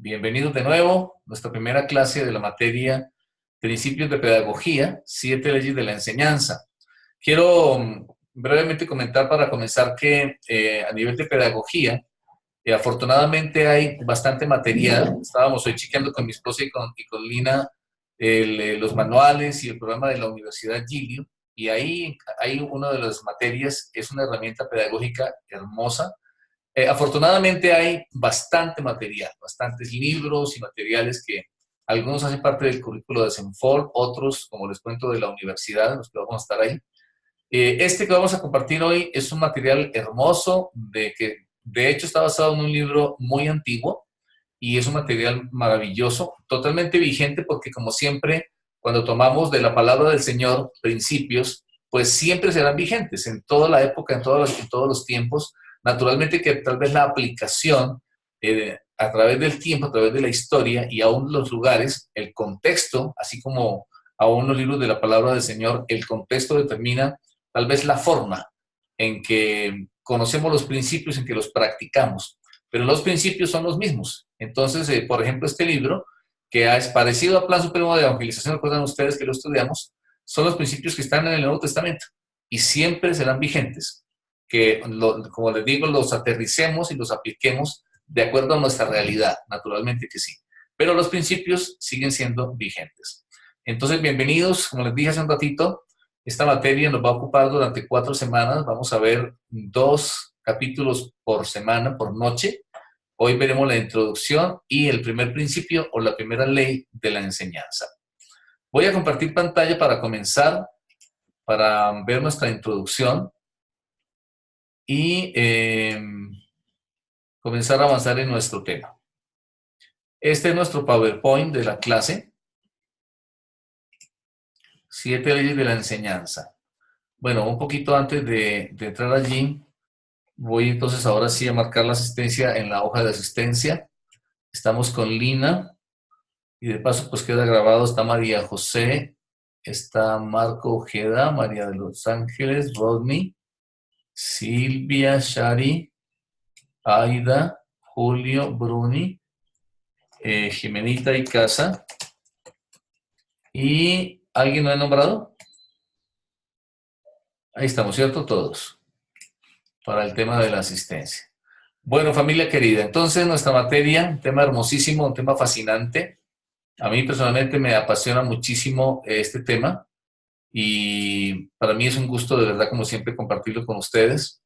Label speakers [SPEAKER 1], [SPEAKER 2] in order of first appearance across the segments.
[SPEAKER 1] Bienvenidos de nuevo a nuestra primera clase de la materia Principios de Pedagogía, 7 leyes de la enseñanza. Quiero brevemente comentar para comenzar que a nivel de pedagogía, afortunadamente hay bastante material. Estábamos hoy chequeando con mi esposa y con Lina los manuales y el programa de la Universidad Giglio, y ahí hay una de las materias, es una herramienta pedagógica hermosa. Afortunadamente hay bastante material, bastantes libros y materiales que algunos hacen parte del currículo de Senfol, otros, como les cuento, de la universidad, los que vamos a estar ahí. Este que vamos a compartir hoy es un material hermoso, que de hecho está basado en un libro muy antiguo y es un material maravilloso, totalmente vigente porque, como siempre, cuando tomamos de la palabra del Señor principios, pues siempre serán vigentes en toda la época, en todos los tiempos. Naturalmente que tal vez la aplicación a través del tiempo, a través de la historia y aún los lugares, el contexto, así como aún los libros de la palabra del Señor, el contexto determina tal vez la forma en que conocemos los principios, en que los practicamos, pero los principios son los mismos. Entonces, por ejemplo, este libro, que es parecido al Plan Supremo de Evangelización, recuerdan ustedes que lo estudiamos, son los principios que están en el Nuevo Testamento y siempre serán vigentes. Que, como les digo, los aterricemos y los apliquemos de acuerdo a nuestra realidad, naturalmente que sí. Pero los principios siguen siendo vigentes. Entonces, bienvenidos, como les dije hace un ratito, esta materia nos va a ocupar durante 4 semanas. Vamos a ver 2 capítulos por semana, por noche. Hoy veremos la introducción y el primer principio o la primera ley de la enseñanza. Voy a compartir pantalla para comenzar, para ver nuestra introducción y comenzar a avanzar en nuestro tema. Este es nuestro PowerPoint de la clase. 7 leyes de la enseñanza. Bueno, un poquito antes de entrar allí, voy entonces ahora sí a marcar la asistencia en la hoja de asistencia. Estamos con Lina y de paso pues queda grabado, está María José, está Marco Ojeda, María de los Ángeles, Rodney, Silvia, Shari, Aida, Julio, Bruni, Jimenita y Casa. ¿Y alguien lo ha nombrado? Ahí estamos, ¿cierto? Todos. Para el tema de la asistencia. Bueno, familia querida, entonces nuestra materia, un tema hermosísimo, un tema fascinante. A mí personalmente me apasiona muchísimo este tema y para mí es un gusto de verdad, como siempre, compartirlo con ustedes.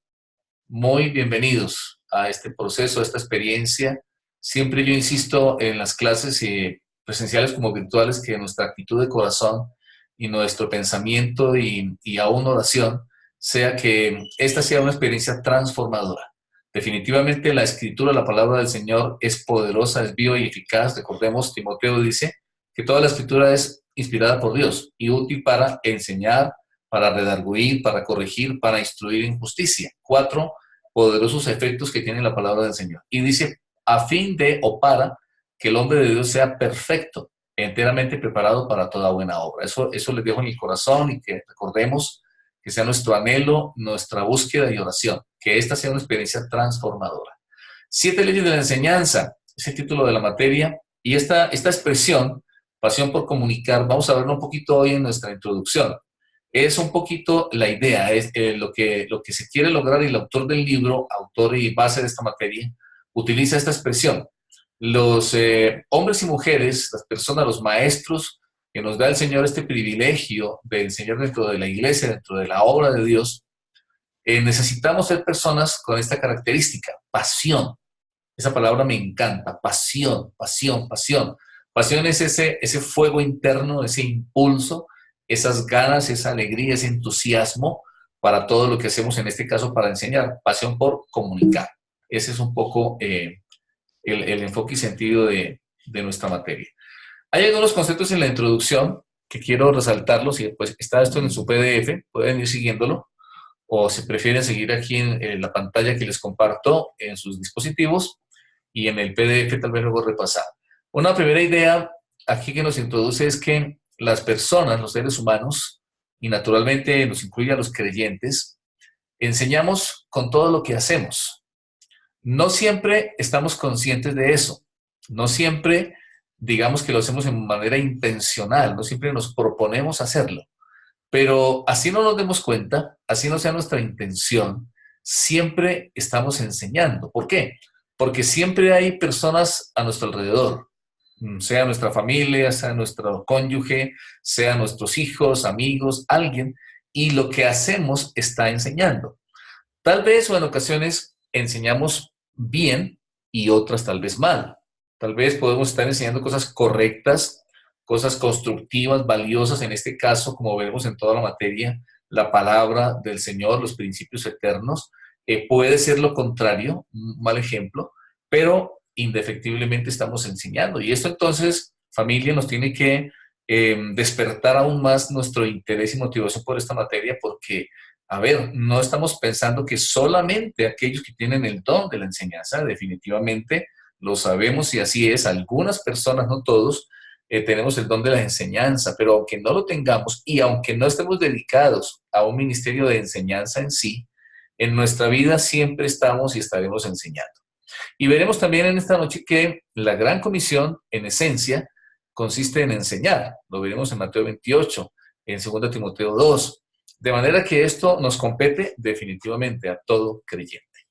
[SPEAKER 1] Muy bienvenidos a este proceso, a esta experiencia. Siempre yo insisto en las clases presenciales como virtuales que nuestra actitud de corazón y nuestro pensamiento y aún oración sea que esta sea una experiencia transformadora. Definitivamente la escritura, la palabra del Señor es poderosa, es viva y eficaz. Recordemos, Timoteo dice que toda la escritura es inspirada por Dios y útil para enseñar, para redarguir, para corregir, para instruir en justicia. 4 poderosos efectos que tiene la palabra del Señor. Y dice, a fin de o para que el hombre de Dios sea perfecto, enteramente preparado para toda buena obra. Eso les dejo en el corazón y que recordemos que sea nuestro anhelo, nuestra búsqueda y oración, que esta sea una experiencia transformadora. 7 leyes de la enseñanza, es el título de la materia, y esta expresión, pasión por comunicar, vamos a verlo un poquito hoy en nuestra introducción. Es un poquito la idea, es lo que se quiere lograr, y el autor del libro, autor y base de esta materia, utiliza esta expresión. Los hombres y mujeres, las personas, los maestros, que nos da el Señor este privilegio de enseñar dentro de la iglesia, dentro de la obra de Dios, necesitamos ser personas con esta característica, pasión. Esa palabra me encanta, pasión, pasión, pasión. Pasión es ese fuego interno, ese impulso, esas ganas, esa alegría, ese entusiasmo para todo lo que hacemos, en este caso para enseñar. Pasión por comunicar. Ese es un poco el enfoque y sentido de nuestra materia. Hay algunos conceptos en la introducción que quiero resaltarlos y después está esto en su PDF, pueden ir siguiéndolo o si prefieren seguir aquí en la pantalla que les comparto en sus dispositivos y en el PDF tal vez luego repasar. Una primera idea aquí que nos introduce es que las personas, los seres humanos, y naturalmente nos incluye a los creyentes, enseñamos con todo lo que hacemos. No siempre estamos conscientes de eso. No siempre, digamos que lo hacemos en manera intencional, no siempre nos proponemos hacerlo. Pero así no nos demos cuenta, así no sea nuestra intención, siempre estamos enseñando. ¿Por qué? Porque siempre hay personas a nuestro alrededor, sea nuestra familia, sea nuestro cónyuge, sea nuestros hijos, amigos, alguien, y lo que hacemos está enseñando. Tal vez o en ocasiones enseñamos bien y otras tal vez mal. Tal vez podemos estar enseñando cosas correctas, cosas constructivas, valiosas, en este caso, como vemos en toda la materia, la palabra del Señor, los principios eternos. Puede ser lo contrario, un mal ejemplo, pero indefectiblemente estamos enseñando. Y esto entonces, familia, nos tiene que despertar aún más nuestro interés y motivación por esta materia, porque a ver, no estamos pensando que solamente aquellos que tienen el don de la enseñanza, definitivamente lo sabemos y así es, algunas personas, no todos, tenemos el don de la enseñanza, pero aunque no lo tengamos y aunque no estemos dedicados a un ministerio de enseñanza en sí, en nuestra vida siempre estamos y estaremos enseñando. Y veremos también en esta noche que la gran comisión, en esencia, consiste en enseñar. Lo veremos en Mateo 28, en 2 Timoteo 2. De manera que esto nos compete definitivamente a todo creyente.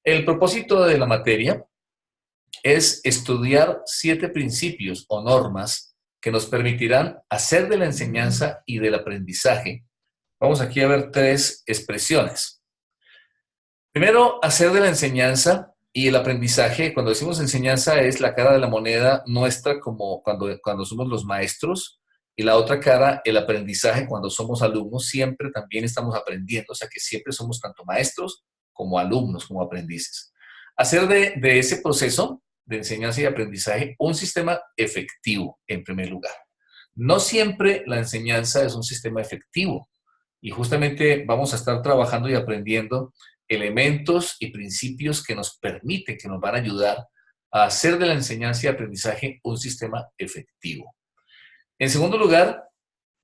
[SPEAKER 1] El propósito de la materia es estudiar 7 principios o normas que nos permitirán hacer de la enseñanza y del aprendizaje. Vamos aquí a ver 3 expresiones. Primero, hacer de la enseñanza y el aprendizaje. Cuando decimos enseñanza es la cara de la moneda nuestra como cuando somos los maestros, y la otra cara, el aprendizaje, cuando somos alumnos, siempre también estamos aprendiendo, o sea que siempre somos tanto maestros como alumnos, como aprendices. Hacer de ese proceso de enseñanza y aprendizaje un sistema efectivo, en primer lugar. No siempre la enseñanza es un sistema efectivo, y justamente vamos a estar trabajando y aprendiendo elementos y principios que nos permiten, que nos van a ayudar a hacer de la enseñanza y aprendizaje un sistema efectivo. En segundo lugar,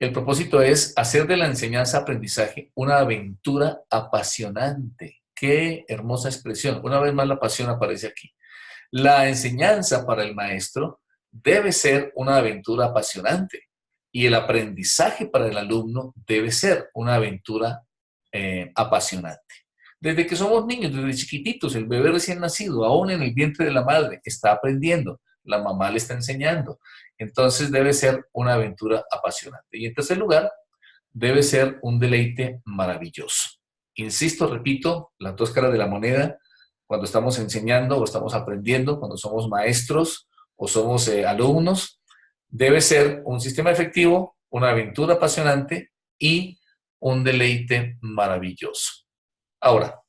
[SPEAKER 1] el propósito es hacer de la enseñanza-aprendizaje una aventura apasionante. Qué hermosa expresión. Una vez más la pasión aparece aquí. La enseñanza para el maestro debe ser una aventura apasionante y el aprendizaje para el alumno debe ser una aventura apasionante. Desde que somos niños, desde chiquititos, el bebé recién nacido, aún en el vientre de la madre, está aprendiendo. La mamá le está enseñando. Entonces debe ser una aventura apasionante. Y en tercer lugar, debe ser un deleite maravilloso. Insisto, repito, las 2 caras de la moneda, cuando estamos enseñando o estamos aprendiendo, cuando somos maestros o somos alumnos, debe ser un sistema efectivo, una aventura apasionante y un deleite maravilloso. Ahora,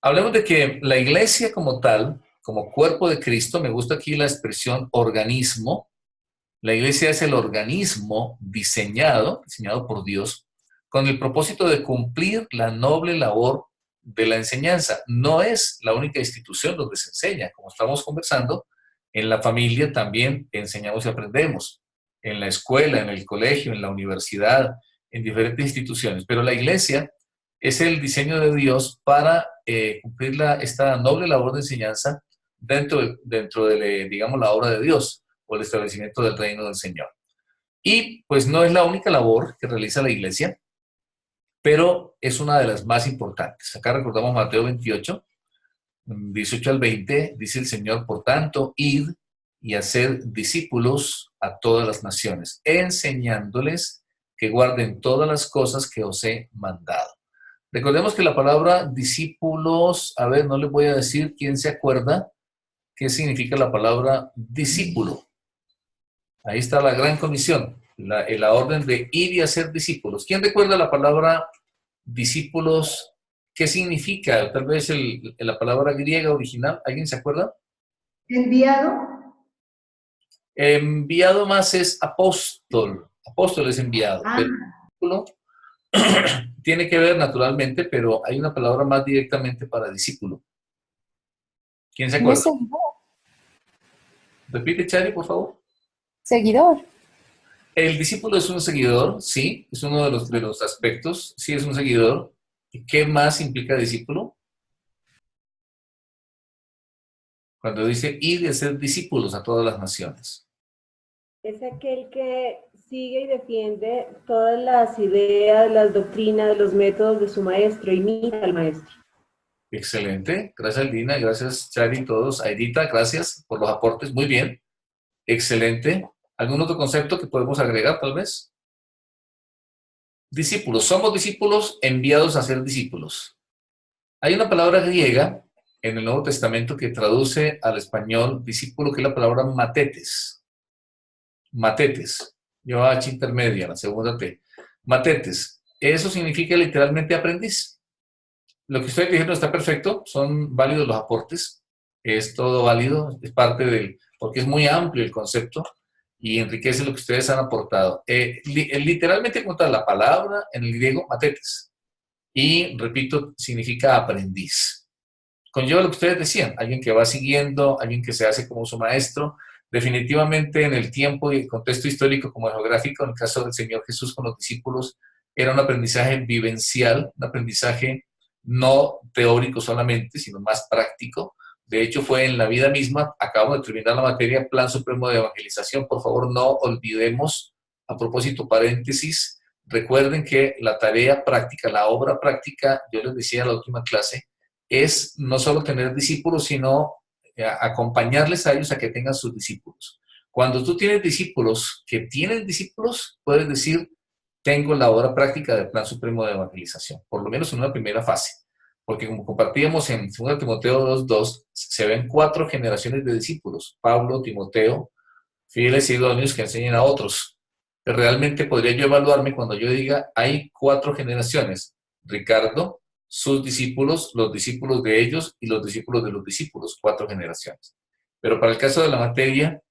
[SPEAKER 1] hablemos de que la iglesia como tal, como cuerpo de Cristo, me gusta aquí la expresión organismo. La iglesia es el organismo diseñado por Dios, con el propósito de cumplir la noble labor de la enseñanza. No es la única institución donde se enseña, como estamos conversando, en la familia también enseñamos y aprendemos, en la escuela, en el colegio, en la universidad, en diferentes instituciones, pero la iglesia es el diseño de Dios para cumplir esta noble labor de enseñanza dentro de, digamos, la obra de Dios o el establecimiento del reino del Señor. Y pues no es la única labor que realiza la iglesia, pero es una de las más importantes. Acá recordamos Mateo 28, 18 al 20, dice el Señor: por tanto, id y hacer discípulos a todas las naciones, enseñándoles que guarden todas las cosas que os he mandado. Recordemos que la palabra discípulos, a ver, no les voy a decir quién se acuerda qué significa la palabra discípulo. Ahí está la gran comisión, la orden de ir y hacer discípulos. ¿Quién recuerda la palabra discípulos? ¿Qué significa? Tal vez la palabra griega original. ¿Alguien se acuerda?
[SPEAKER 2] Enviado.
[SPEAKER 1] Enviado más es apóstol. Apóstol es enviado. Pero discípulo tiene que ver naturalmente, pero hay una palabra más directamente para discípulo. ¿Quién se
[SPEAKER 3] No es
[SPEAKER 1] acuerda?
[SPEAKER 3] seguidor.
[SPEAKER 1] Repite, Chari, por favor.
[SPEAKER 3] Seguidor.
[SPEAKER 1] El discípulo es un seguidor, sí, es uno de los aspectos, sí es un seguidor. ¿Y qué más implica discípulo? cuando dice ir y hacer discípulos a todas las naciones.
[SPEAKER 2] Es aquel que sigue y defiende todas las ideas, las doctrinas, los métodos de su maestro, imita al maestro.
[SPEAKER 1] Excelente. Gracias, Lina. Gracias, Chari, todos. Aidita, gracias por los aportes. Muy bien. Excelente. ¿Algún otro concepto que podemos agregar, tal vez? Discípulos. Somos discípulos enviados a ser discípulos. Hay una palabra griega en el Nuevo Testamento que traduce al español discípulo, que es la palabra matetes. Matetes. Lleva H intermedia, la segunda T. Matetes. Eso significa literalmente aprendiz. Lo que estoy diciendo está perfecto, son válidos los aportes, es todo válido, es parte del, porque es muy amplio el concepto y enriquece lo que ustedes han aportado. Literalmente cuenta la palabra en el griego matetes y, repito, significa aprendiz. Conlleva lo que ustedes decían, alguien que va siguiendo, alguien que se hace como su maestro. Definitivamente en el tiempo y el contexto histórico como geográfico, en el caso del Señor Jesús con los discípulos, era un aprendizaje vivencial, un aprendizaje no teórico solamente, sino más práctico. De hecho, fue en la vida misma. Acabamos de terminar la materia Plan Supremo de Evangelización. Por favor, no olvidemos, a propósito, paréntesis, recuerden que la tarea práctica, la obra práctica, yo les decía en la última clase, es no solo tener discípulos, sino acompañarles a ellos a que tengan sus discípulos. Cuando tú tienes discípulos que tienen discípulos, puedes decir, tengo la obra práctica del Plan Supremo de Evangelización, por lo menos en una primera fase. Porque como compartíamos en 2 Timoteo 2:2, se ven 4 generaciones de discípulos, Pablo, Timoteo, fieles y idóneos que enseñan a otros. Pero realmente podría yo evaluarme cuando yo diga, hay 4 generaciones, Ricardo, sus discípulos, los discípulos de ellos y los discípulos de los discípulos, 4 generaciones. Pero para el caso de la materia,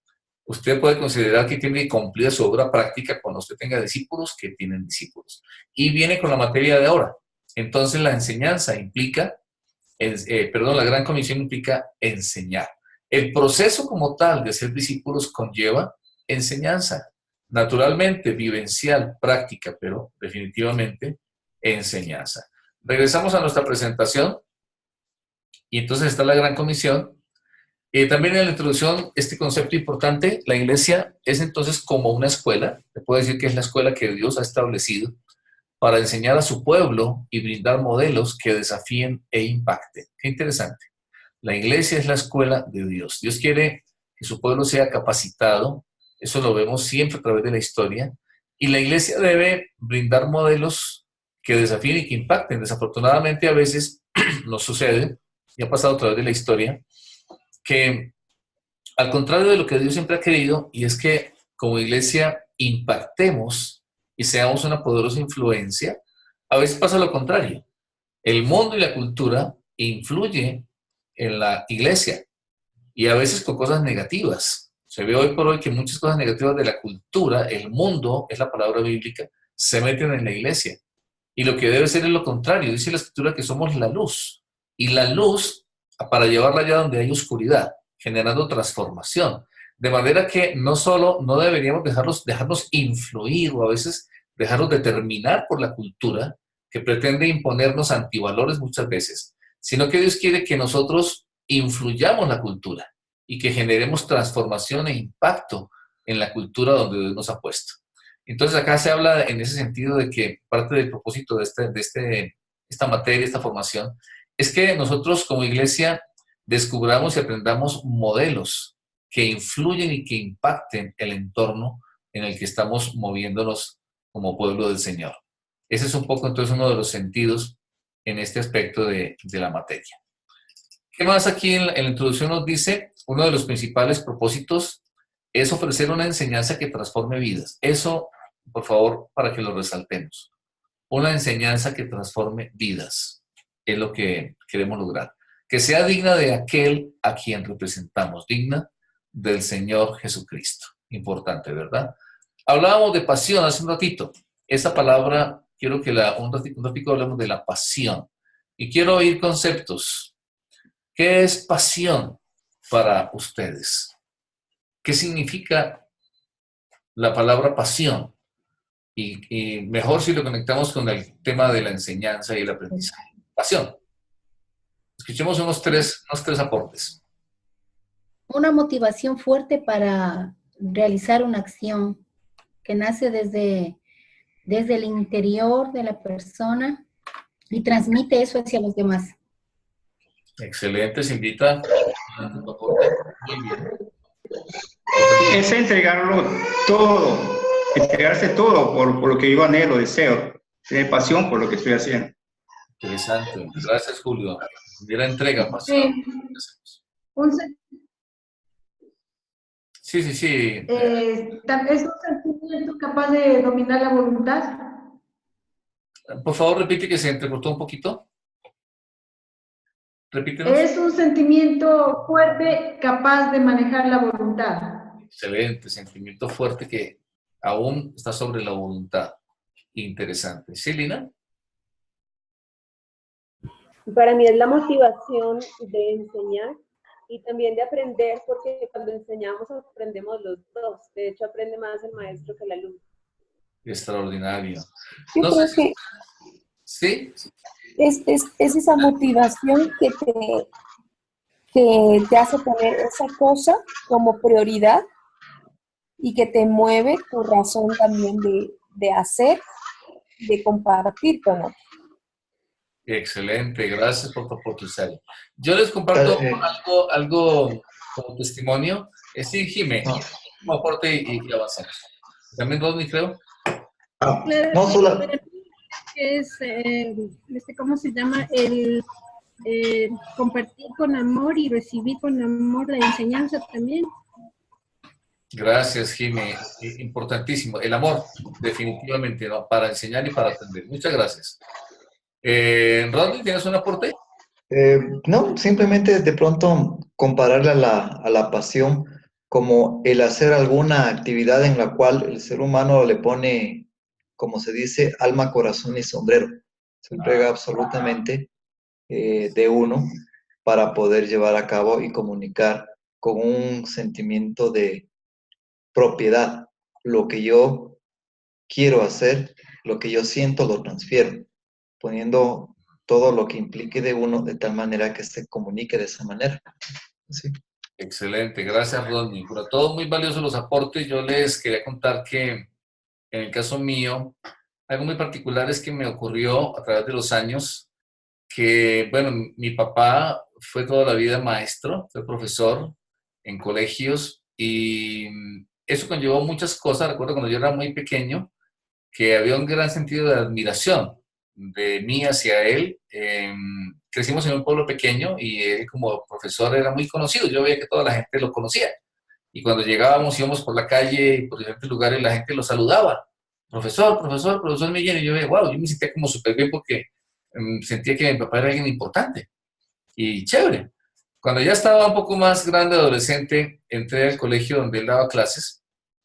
[SPEAKER 1] usted puede considerar que tiene que cumplir su obra práctica cuando usted tenga discípulos que tienen discípulos. Y viene con la materia de ahora. Entonces la enseñanza implica, la gran comisión implica enseñar. El proceso como tal de ser discípulos conlleva enseñanza. Naturalmente, vivencial, práctica, pero definitivamente enseñanza. Regresamos a nuestra presentación y entonces está la gran comisión. También en la introducción, este concepto importante, la iglesia es entonces como una escuela, se puede decir que es la escuela que Dios ha establecido para enseñar a su pueblo y brindar modelos que desafíen e impacten. Qué interesante. La iglesia es la escuela de Dios. Dios quiere que su pueblo sea capacitado, eso lo vemos siempre a través de la historia, y la iglesia debe brindar modelos que desafíen y que impacten. Desafortunadamente a veces nos sucede, y ha pasado a través de la historia, que al contrario de lo que Dios siempre ha querido, y es que como iglesia impactemos y seamos una poderosa influencia, a veces pasa lo contrario. El mundo y la cultura influye en la iglesia y a veces con cosas negativas. Se ve hoy por hoy que muchas cosas negativas de la cultura, el mundo, es la palabra bíblica, se meten en la iglesia. Y lo que debe ser es lo contrario. Dice la escritura que somos la luz. Y la luz, para llevarla allá donde hay oscuridad, generando transformación. De manera que no solo no deberíamos dejarnos influir o a veces dejarnos determinar por la cultura que pretende imponernos antivalores muchas veces, sino que Dios quiere que nosotros influyamos la cultura y que generemos transformación e impacto en la cultura donde Dios nos ha puesto. Entonces acá se habla en ese sentido de que parte del propósito de esta materia, esta formación, es que nosotros como iglesia descubramos y aprendamos modelos que influyen y que impacten el entorno en el que estamos moviéndonos como pueblo del Señor. Ese es un poco entonces uno de los sentidos en este aspecto de la materia. ¿Qué más aquí en la introducción nos dice? Uno de los principales propósitos es ofrecer una enseñanza que transforme vidas. Eso, por favor, para que lo resaltemos. Una enseñanza que transforme vidas es lo que queremos lograr. Que sea digna de aquel a quien representamos, digna del Señor Jesucristo. Importante, ¿verdad? Hablábamos de pasión hace un ratito. Esa palabra, quiero que un ratito hablemos de la pasión. Y quiero oír conceptos. ¿Qué es pasión para ustedes? ¿Qué significa la palabra pasión? Y mejor si lo conectamos con el tema de la enseñanza y el aprendizaje. Pasión. Escuchemos unos tres aportes.
[SPEAKER 3] una motivación fuerte para realizar una acción que nace desde el interior de la persona y transmite eso hacia los demás.
[SPEAKER 1] Excelente, se invita. Muy bien.
[SPEAKER 4] Es entregarlo todo, entregarse todo por lo que yo anhelo, deseo, tener pasión por lo que estoy haciendo.
[SPEAKER 1] Interesante. Gracias, Julio. Mira, entrega, pasión. Sí, sí, sí.
[SPEAKER 5] ¿Es un sentimiento capaz de dominar la voluntad?
[SPEAKER 1] Por favor, repite que se entrecortó un poquito. Repítenos.
[SPEAKER 5] Es un sentimiento fuerte capaz de manejar la voluntad.
[SPEAKER 1] Excelente, sentimiento fuerte que aún está sobre la voluntad. Interesante. ¿Sí, Lina?
[SPEAKER 2] Para mí es la motivación de enseñar y también de aprender, porque cuando enseñamos aprendemos los dos. De hecho, aprende más el maestro que el alumno.
[SPEAKER 1] Extraordinario.
[SPEAKER 6] Yo
[SPEAKER 1] No
[SPEAKER 6] creo
[SPEAKER 1] sé
[SPEAKER 6] que
[SPEAKER 1] ¿sí?
[SPEAKER 6] es esa motivación que te hace poner esa cosa como prioridad y que te mueve tu razón también de hacer, de compartir con otros.
[SPEAKER 1] Excelente, gracias por tu aporte. Yo les comparto algo como testimonio. Sí, Jimé, como aporte y avanzamos. También Rodney, creo.
[SPEAKER 7] Claro,
[SPEAKER 8] No, solo...
[SPEAKER 7] es, ¿cómo se llama? El compartir con amor y recibir con amor la enseñanza también.
[SPEAKER 1] Gracias, Jimé. Importantísimo. El amor, definitivamente, ¿no? Para enseñar y para aprender. Muchas gracias. Rodney, ¿tienes un aporte?
[SPEAKER 8] No, simplemente de pronto compararle a la pasión como el hacer alguna actividad en la cual el ser humano le pone, como se dice, alma, corazón y sombrero. Se entrega absolutamente de uno para poder llevar a cabo y comunicar con un sentimiento de propiedad. Lo que yo quiero hacer, lo que yo siento, lo transfiero, poniendo todo lo que implique de uno de tal manera que se comunique de esa manera. Sí.
[SPEAKER 1] Excelente, gracias Rodney. Por todo muy valiosos los aportes. Yo les quería contar que en el caso mío, algo muy particular es que me ocurrió a través de los años que, bueno, mi papá fue toda la vida maestro, fue profesor en colegios y eso conllevó muchas cosas. Recuerdo cuando yo era muy pequeño que había un gran sentido de admiración de mí hacia él. Crecimos en un pueblo pequeño y él como profesor era muy conocido. Yo veía que toda la gente lo conocía. Y cuando llegábamos, íbamos por la calle y por diferentes lugares, la gente lo saludaba. Profesor, profesor, profesor Miguel. Y yo veía, wow, yo me sentía como súper bien porque sentía que mi papá era alguien importante y chévere. Cuando ya estaba un poco más grande, adolescente, entré al colegio donde él daba clases,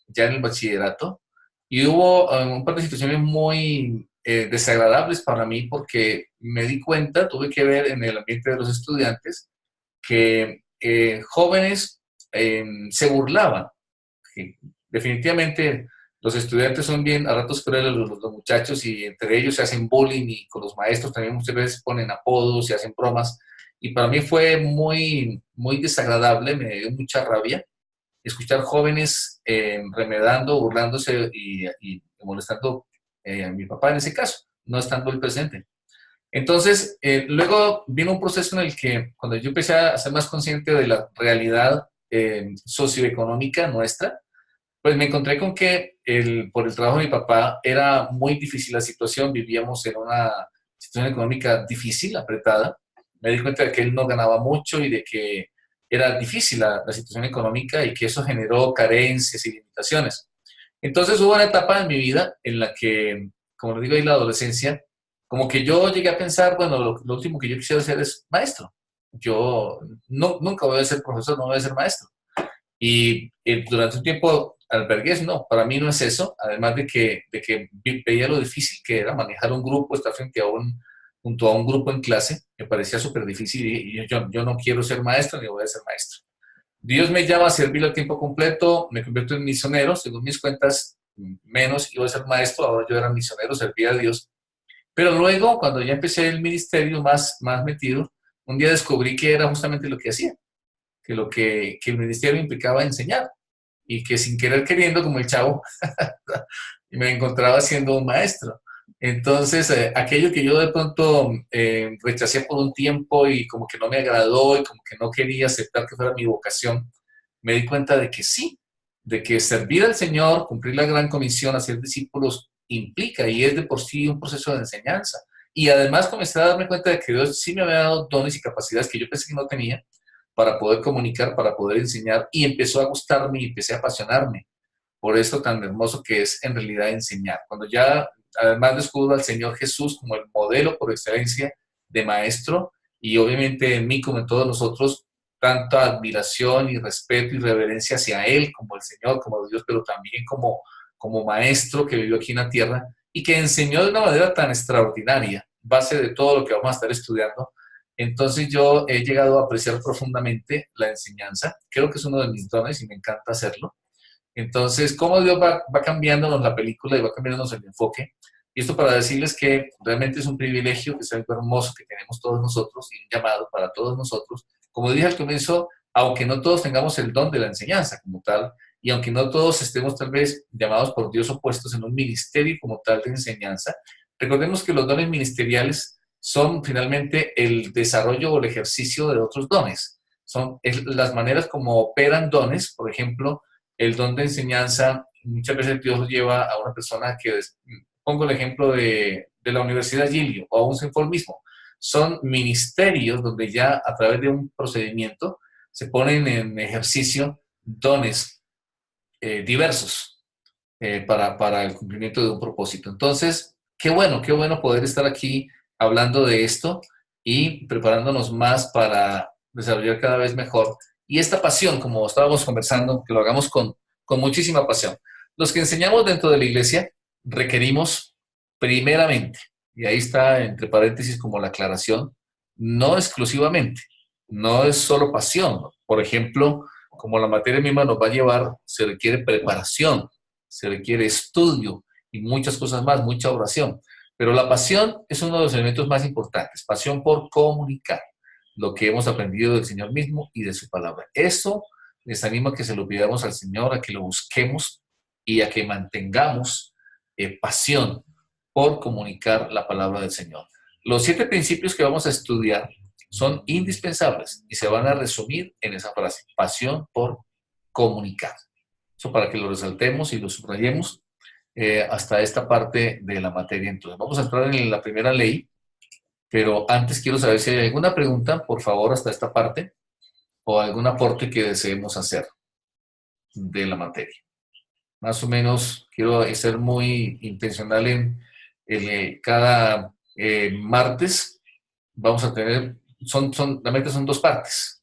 [SPEAKER 1] ya en el bachillerato, y hubo un par de situaciones muy desagradables para mí porque me di cuenta, tuve que ver en el ambiente de los estudiantes, que jóvenes se burlaban. Que definitivamente los estudiantes son bien a ratos crueles los muchachos y entre ellos se hacen bullying y con los maestros también muchas veces ponen apodos y hacen bromas. Y para mí fue muy, muy desagradable, me dio mucha rabia escuchar jóvenes remedando, burlándose y molestando a mi papá en ese caso, no estando él presente. Entonces, luego vino un proceso en el que cuando yo empecé a ser más consciente de la realidad socioeconómica nuestra, pues me encontré con que por el trabajo de mi papá era muy difícil la situación, vivíamos en una situación económica difícil, apretada. Me di cuenta de que él no ganaba mucho y de que era difícil la situación económica y que eso generó carencias y limitaciones. Entonces hubo una etapa en mi vida en la que, como lo digo ahí, la adolescencia, como que yo llegué a pensar, bueno, lo último que yo quisiera hacer es maestro. Yo nunca voy a ser profesor, no voy a ser maestro. Y durante un tiempo albergué, no, para mí no es eso, además de que veía lo difícil que era manejar un grupo, estar junto a un grupo en clase, me parecía súper difícil y yo no quiero ser maestro ni voy a ser maestro. Dios me llama a servir a tiempo completo, me convierto en misionero, según mis cuentas, menos iba a ser maestro, ahora yo era misionero, servía a Dios. Pero luego, cuando ya empecé el ministerio más metido, un día descubrí que era justamente lo que hacía. que el ministerio implicaba enseñar. Y que sin querer queriendo, como el chavo, me encontraba siendo un maestro. Entonces, aquello que yo de pronto rechacé por un tiempo y como que no me agradó y como que no quería aceptar que fuera mi vocación, me di cuenta de que sí, de que servir al Señor, cumplir la gran comisión, hacer discípulos, implica y es de por sí un proceso de enseñanza. Y además comencé a darme cuenta de que Dios sí me había dado dones y capacidades que yo pensé que no tenía para poder comunicar, para poder enseñar, y empezó a gustarme y empecé a apasionarme por esto tan hermoso que es en realidad enseñar. Cuando ya además descubro al Señor Jesús como el modelo por excelencia de maestro, y obviamente en mí como en todos nosotros, tanta admiración y respeto y reverencia hacia Él como el Señor, como Dios, pero también como maestro que vivió aquí en la tierra y que enseñó de una manera tan extraordinaria, base de todo lo que vamos a estar estudiando. Entonces yo he llegado a apreciar profundamente la enseñanza. Creo que es uno de mis dones y me encanta hacerlo. Entonces, cómo Dios va cambiándonos la película y va cambiándonos el enfoque. Y esto para decirles que realmente es un privilegio, que es algo hermoso que tenemos todos nosotros y un llamado para todos nosotros. Como dije al comienzo, aunque no todos tengamos el don de la enseñanza como tal, y aunque no todos estemos tal vez llamados por Dios o puestos en un ministerio como tal de enseñanza, recordemos que los dones ministeriales son finalmente el desarrollo o el ejercicio de otros dones. Son las maneras como operan dones. Por ejemplo, el don de enseñanza, muchas veces Dios lo lleva a una persona que, pongo el ejemplo de la Universidad Giglio o a un Senford mismo. Son ministerios donde ya a través de un procedimiento se ponen en ejercicio dones diversos para el cumplimiento de un propósito. Entonces, qué bueno poder estar aquí hablando de esto y preparándonos más para desarrollar cada vez mejor. Y esta pasión, como estábamos conversando, que lo hagamos con muchísima pasión. Los que enseñamos dentro de la iglesia requerimos primeramente, y ahí está entre paréntesis como la aclaración, no exclusivamente, no es solo pasión. Por ejemplo, como la materia misma nos va a llevar, se requiere preparación, se requiere estudio y muchas cosas más, mucha oración. Pero la pasión es uno de los elementos más importantes, pasión por comunicar lo que hemos aprendido del Señor mismo y de su palabra. Eso les animo a que se lo pidamos al Señor, a que lo busquemos y a que mantengamos pasión por comunicar la palabra del Señor. Los 7 principios que vamos a estudiar son indispensables y se van a resumir en esa frase, pasión por comunicar. Eso para que lo resaltemos y lo subrayemos hasta esta parte de la materia. Entonces, vamos a entrar en la primera ley, pero antes quiero saber si hay alguna pregunta, por favor, hasta esta parte, o algún aporte que deseemos hacer de la materia. Más o menos quiero ser muy intencional en cada martes vamos a tener, la meta son 2 partes.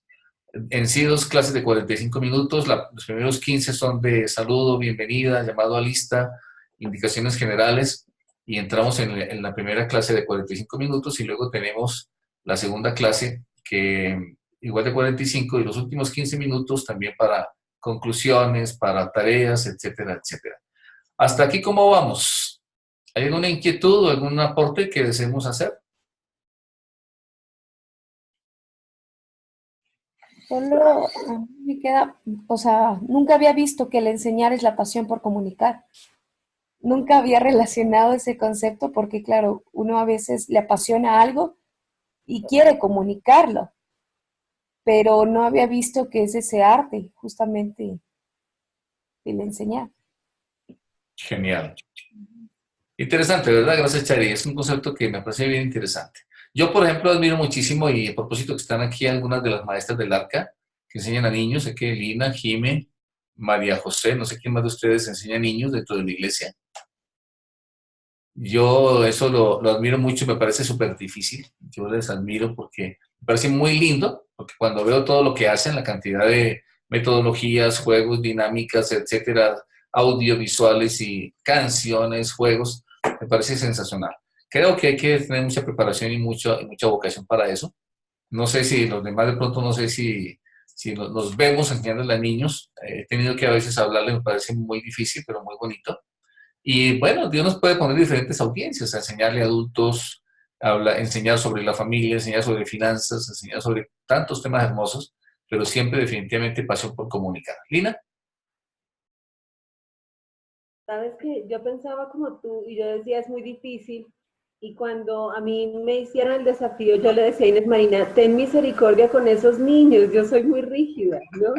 [SPEAKER 1] En sí, 2 clases de 45 minutos. Los primeros 15 son de saludo, bienvenida, llamado a lista, indicaciones generales, y entramos en la primera clase de 45 minutos y luego tenemos la segunda clase que igual de 45 y los últimos 15 minutos también para conclusiones, para tareas, etcétera, etcétera. Hasta aquí, ¿cómo vamos? ¿Hay alguna inquietud o algún aporte que deseemos hacer?
[SPEAKER 6] Solo me queda, o sea, nunca había visto que el enseñar es la pasión por comunicar. Nunca había relacionado ese concepto porque, claro, uno a veces le apasiona algo y quiere comunicarlo, pero no había visto que es ese arte, justamente, el enseñar.
[SPEAKER 1] Genial. Interesante, ¿verdad? Gracias, Chari. Es un concepto que me parece bien interesante. Yo, por ejemplo, admiro muchísimo, y a propósito que están aquí algunas de las maestras del Arca que enseñan a niños, sé que Lina, Jime, María José, no sé quién más de ustedes enseña a niños dentro de la iglesia. Yo eso lo admiro mucho, me parece súper difícil. Yo les admiro porque me parece muy lindo, porque cuando veo todo lo que hacen, la cantidad de metodologías, juegos, dinámicas, etcétera, audiovisuales y canciones, juegos, me parece sensacional. Creo que hay que tener mucha preparación y mucha vocación para eso. No sé si los demás de pronto, no sé si nos vemos enseñándole a niños. He tenido que a veces hablarle, me parece muy difícil, pero muy bonito. Y bueno, Dios nos puede poner diferentes audiencias, a enseñarle a adultos, enseñar sobre la familia, enseñar sobre finanzas, enseñar sobre tantos temas hermosos pero siempre definitivamente pasión por comunicar. Lina.
[SPEAKER 2] Sabes que yo pensaba como tú y yo decía es muy difícil y cuando a mí me hicieron el desafío yo le decía a Inés Marina, ten misericordia con esos niños, yo soy muy rígida, ¿no?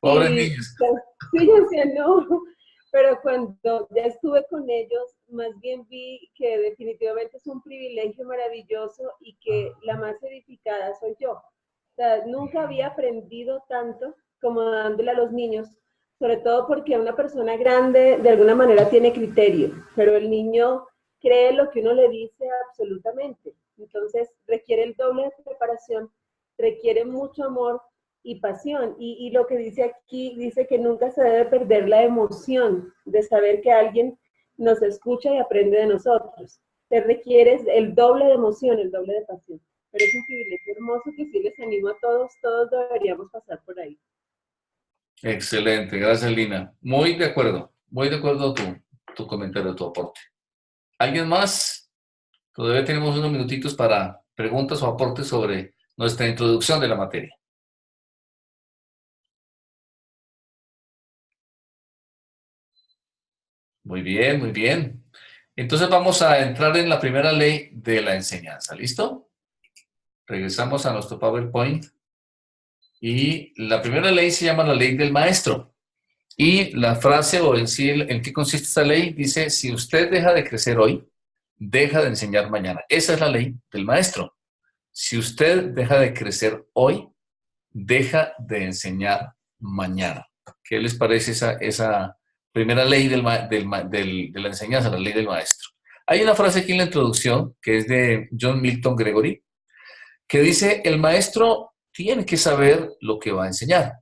[SPEAKER 1] Pobres
[SPEAKER 2] Y
[SPEAKER 1] niños.
[SPEAKER 2] sí, yo decía no, pero cuando ya estuve con ellos, más bien vi que definitivamente es un privilegio maravilloso y que la más edificada soy yo. O sea, nunca había aprendido tanto como dándole a los niños, sobre todo porque una persona grande de alguna manera tiene criterio, pero el niño cree lo que uno le dice absolutamente. Entonces requiere el doble de preparación, requiere mucho amor y pasión. Y lo que dice aquí, dice que nunca se debe perder la emoción de saber que alguien nos escucha y aprende de nosotros. Te requieres el doble de emoción, el doble de pasión. Pero es un privilegio hermoso que sí les animo a todos, todos deberíamos pasar por ahí.
[SPEAKER 1] Excelente, gracias Lina. Muy de acuerdo tu comentario, tu aporte. ¿Alguien más? Todavía tenemos unos minutitos para preguntas o aportes sobre nuestra introducción de la materia. Muy bien, muy bien. Entonces vamos a entrar en la primera ley de la enseñanza. ¿Listo? Regresamos a nuestro PowerPoint. Y la primera ley se llama la ley del maestro. Y la frase o en sí, ¿en qué consiste esta ley? Dice, si usted deja de crecer hoy, deja de enseñar mañana. Esa es la ley del maestro. Si usted deja de crecer hoy, deja de enseñar mañana. ¿Qué les parece esa primera ley de la enseñanza, la ley del maestro? Hay una frase aquí en la introducción que es de John Milton Gregory, que dice, el maestro tiene que saber lo que va a enseñar.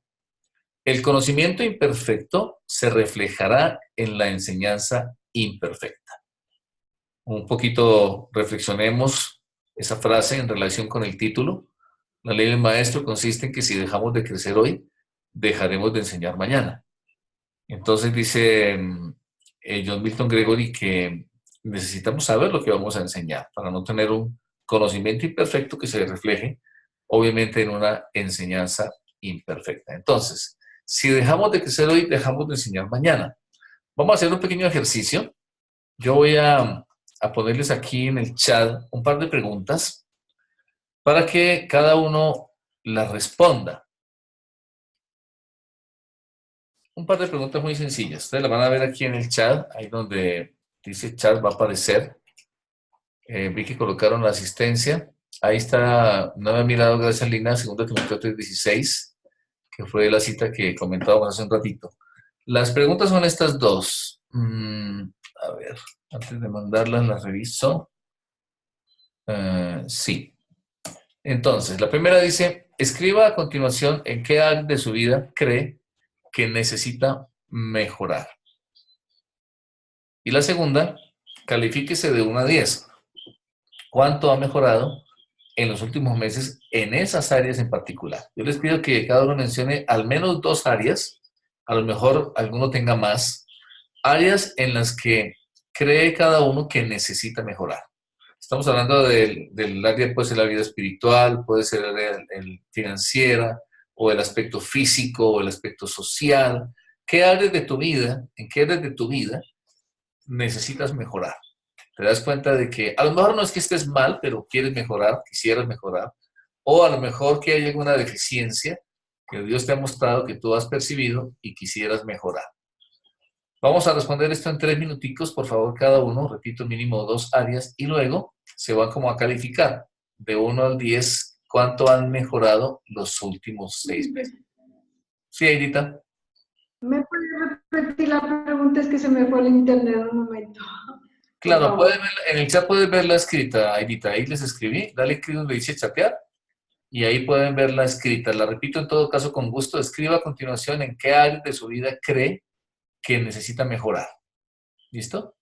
[SPEAKER 1] El conocimiento imperfecto se reflejará en la enseñanza imperfecta. Un poquito reflexionemos esa frase en relación con el título. La ley del maestro consiste en que si dejamos de crecer hoy, dejaremos de enseñar mañana. Entonces dice John Milton Gregory que necesitamos saber lo que vamos a enseñar para no tener un conocimiento imperfecto que se refleje, obviamente, en una enseñanza imperfecta. Entonces, si dejamos de crecer hoy, dejamos de enseñar mañana. Vamos a hacer un pequeño ejercicio. Yo voy a ponerles aquí en el chat un par de preguntas para que cada uno las responda. Un par de preguntas muy sencillas. Ustedes las van a ver aquí en el chat, ahí donde dice chat va a aparecer. Vi que colocaron la asistencia. Ahí está, no me he mirado, gracias Lina, 2 Timoteo 3:16, que fue la cita que comentábamos hace un ratito. Las preguntas son estas dos. A ver, antes de mandarlas las reviso. Sí. Entonces, la primera dice, escriba a continuación en qué área de su vida cree que necesita mejorar. Y la segunda, califíquese de 1 a 10. ¿Cuánto ha mejorado en los últimos meses en esas áreas en particular? Yo les pido que cada uno mencione al menos 2 áreas, a lo mejor alguno tenga más, áreas en las que cree cada uno que necesita mejorar. Estamos hablando del área, puede ser la vida espiritual, puede ser el financiera, o el aspecto físico, o el aspecto social. ¿Qué áreas de tu vida, en qué áreas de tu vida necesitas mejorar? Te das cuenta de que a lo mejor no es que estés mal, pero quieres mejorar, quisieras mejorar, o a lo mejor que hay alguna deficiencia que Dios te ha mostrado que tú has percibido y quisieras mejorar. Vamos a responder esto en 3 minuticos, por favor, cada uno, repito, mínimo 2 áreas, y luego se van como a calificar de 1 al 10 cuánto han mejorado los últimos 6 meses. Sí, Aidita.
[SPEAKER 5] ¿Me puedes repetir la pregunta? Es que se me fue el internet un momento.
[SPEAKER 1] Claro, en el chat puedes verla escrita, Aidita. Ahí les escribí, dale clic donde dice chatear y ahí pueden verla escrita. La repito en todo caso con gusto. Escriba a continuación en qué área de su vida cree que necesita mejorar. ¿Listo?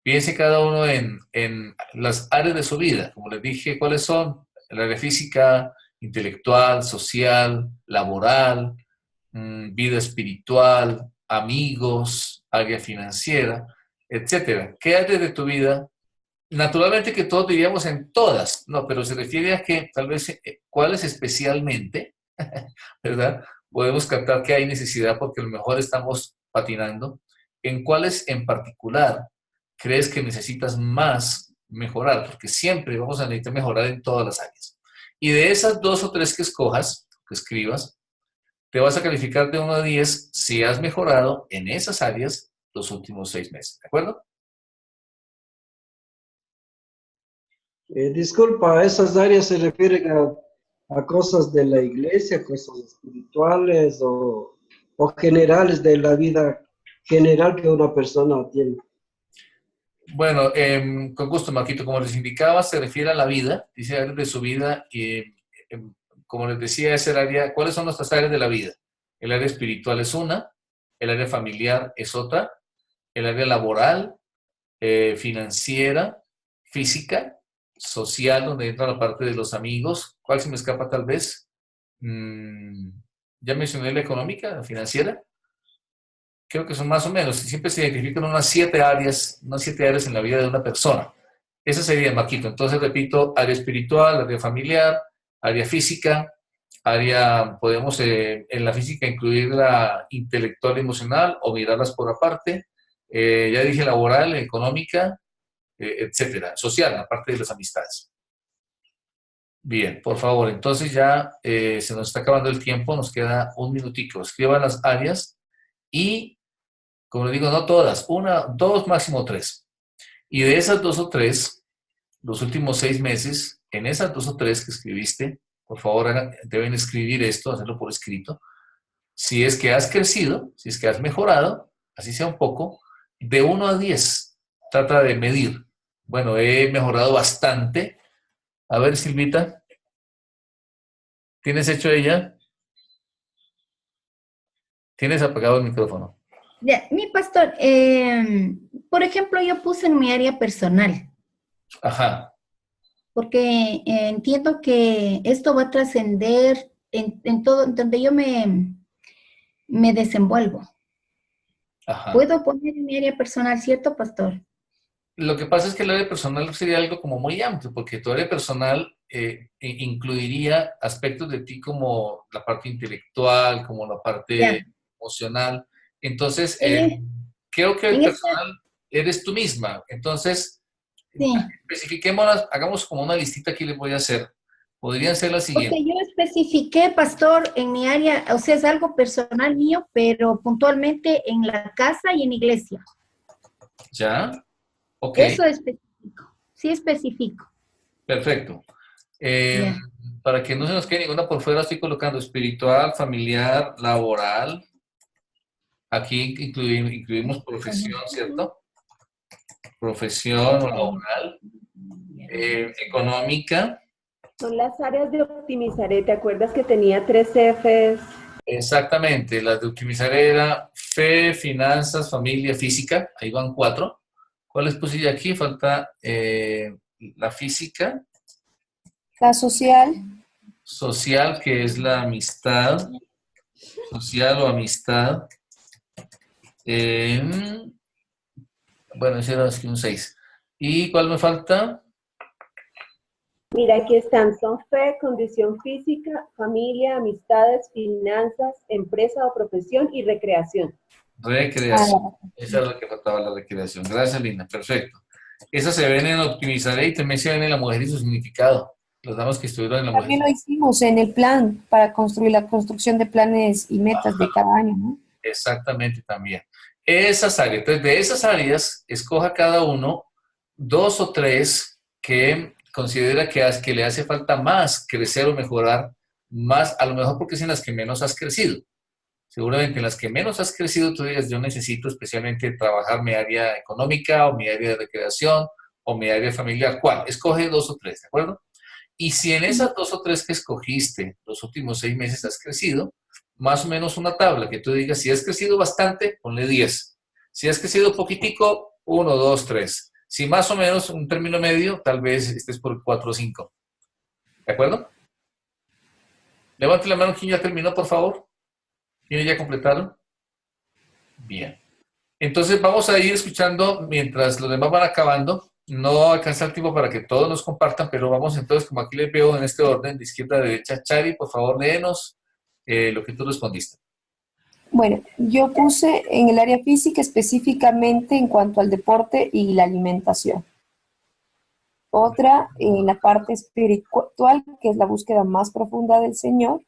[SPEAKER 1] Piense cada uno en las áreas de su vida. Como les dije, ¿cuáles son? El área física, intelectual, social, laboral, vida espiritual, amigos, área financiera, etcétera. ¿Qué áreas de tu vida? Naturalmente que todos diríamos en todas, no, pero se refiere a que tal vez cuáles especialmente ¿verdad? Podemos captar que hay necesidad porque a lo mejor estamos patinando. ¿En cuáles en particular crees que necesitas más mejorar? Porque siempre vamos a necesitar mejorar en todas las áreas. Y de esas 2 o 3 que escojas, que escribas, te vas a calificar de 1 a 10 si has mejorado en esas áreas los últimos 6 meses. ¿De acuerdo?
[SPEAKER 9] Disculpa, ¿esas áreas se refieren a cosas de la iglesia, cosas espirituales o generales de la vida general que una persona tiene?
[SPEAKER 1] Bueno, con gusto, Marquito. Como les indicaba, se refiere a la vida, dice áreas de su vida y, como les decía, es el área. ¿Cuáles son nuestras áreas de la vida? El área espiritual es una, el área familiar es otra, el área laboral, financiera, física, social, donde entra la parte de los amigos. ¿Cuál se me escapa tal vez? Ya mencioné la económica, la financiera. Creo que son más o menos, siempre se identifican unas 7 áreas en la vida de una persona. Esa sería, Marquito. Entonces, repito, área espiritual, área familiar, área física, podemos en la física incluir la intelectual y emocional o mirarlas por aparte. Ya dije laboral, económica, etcétera. Social, la parte de las amistades. Bien, por favor, entonces ya se nos está acabando el tiempo, nos queda un minutico. Escriban las áreas y, como les digo, no todas, 1, 2, máximo 3. Y de esas 2 o 3, los últimos 6 meses, en esas 2 o 3 que escribiste, por favor, deben escribir esto, hacerlo por escrito. Si es que has crecido, si es que has mejorado, así sea un poco, de 1 a 10, trata de medir. Bueno, he mejorado bastante. A ver, Silvita, ¿tienes hecho ella? Tienes apagado el micrófono.
[SPEAKER 3] Ya, mi pastor, por ejemplo, yo puse en mi área personal,
[SPEAKER 1] Ajá.
[SPEAKER 3] porque entiendo que esto va a trascender en todo, en donde yo me desenvuelvo.
[SPEAKER 1] Ajá.
[SPEAKER 3] Puedo poner en mi área personal, ¿cierto, pastor?
[SPEAKER 1] Lo que pasa es que el área personal sería algo como muy amplio, porque tu área personal incluiría aspectos de ti como la parte intelectual, como la parte
[SPEAKER 3] Ya.
[SPEAKER 1] emocional. Entonces,
[SPEAKER 3] En
[SPEAKER 1] creo que el
[SPEAKER 3] esta-
[SPEAKER 1] personal eres tú misma. Entonces,
[SPEAKER 3] sí.
[SPEAKER 1] especifiquémoslas, hagamos como una listita que les voy a hacer. Podrían ser las
[SPEAKER 3] Porque
[SPEAKER 1] siguientes.
[SPEAKER 3] yo especifiqué, pastor, en mi área, o sea, es algo personal mío, pero puntualmente en la casa y en iglesia.
[SPEAKER 1] ¿Ya? Ok,
[SPEAKER 3] Eso específico, sí específico.
[SPEAKER 1] perfecto.
[SPEAKER 3] Ya.
[SPEAKER 1] Para que no se nos quede ninguna por fuera, estoy colocando espiritual, familiar, laboral. Aquí incluimos profesión, ¿cierto? Profesión o laboral, económica.
[SPEAKER 2] Son las áreas de optimizaré. ¿Te acuerdas que tenía 3 Fs?
[SPEAKER 1] Exactamente, las de optimizar era fe, finanzas, familia, física. Ahí van 4. ¿Cuáles puse yo aquí? Falta la física,
[SPEAKER 6] La social,
[SPEAKER 1] social, que es la amistad, social o amistad. Bueno, ese era así un 6. ¿Y cuál me falta?
[SPEAKER 2] Mira, aquí están. Son fe, condición física, familia, amistades, finanzas, empresa o profesión y recreación.
[SPEAKER 1] Recreación. Esa es la que faltaba, la recreación. Gracias, Lina. Perfecto. Esas se ven en Optimizaré y también se ven en La Mujer y su significado. Las damas que estuvieron en La Mujer.
[SPEAKER 6] también lo hicimos en el plan para construir la construcción de planes y metas de cada año, ¿no?
[SPEAKER 1] Exactamente, también. Esas áreas. Entonces, de esas áreas, escoja cada uno 2 o 3 que considera que le hace falta más crecer o mejorar, más, a lo mejor porque es en las que menos has crecido. Seguramente en las que menos has crecido, tú digas, yo necesito especialmente trabajar mi área económica o mi área de recreación o mi área familiar. ¿Cuál? Escoge 2 o 3, ¿de acuerdo? Y si en esas 2 o 3 que escogiste los últimos 6 meses has crecido, más o menos una tabla que tú digas, si has crecido bastante, ponle 10. Si has crecido poquitico, 1, 2, 3. Si más o menos un término medio, tal vez estés por 4 o 5. ¿De acuerdo? Levante la mano quien ya terminó, por favor. ¿Quiénes ya completaron? Bien. Entonces vamos a ir escuchando mientras los demás van acabando. No alcanza el tiempo para que todos nos compartan, pero vamos entonces, como aquí les veo en este orden, de izquierda a derecha. Chari, por favor, léenos lo que tú respondiste.
[SPEAKER 6] Bueno, yo puse en el área física específicamente en cuanto al deporte y la alimentación. Otra en la parte espiritual, que es la búsqueda más profunda del Señor.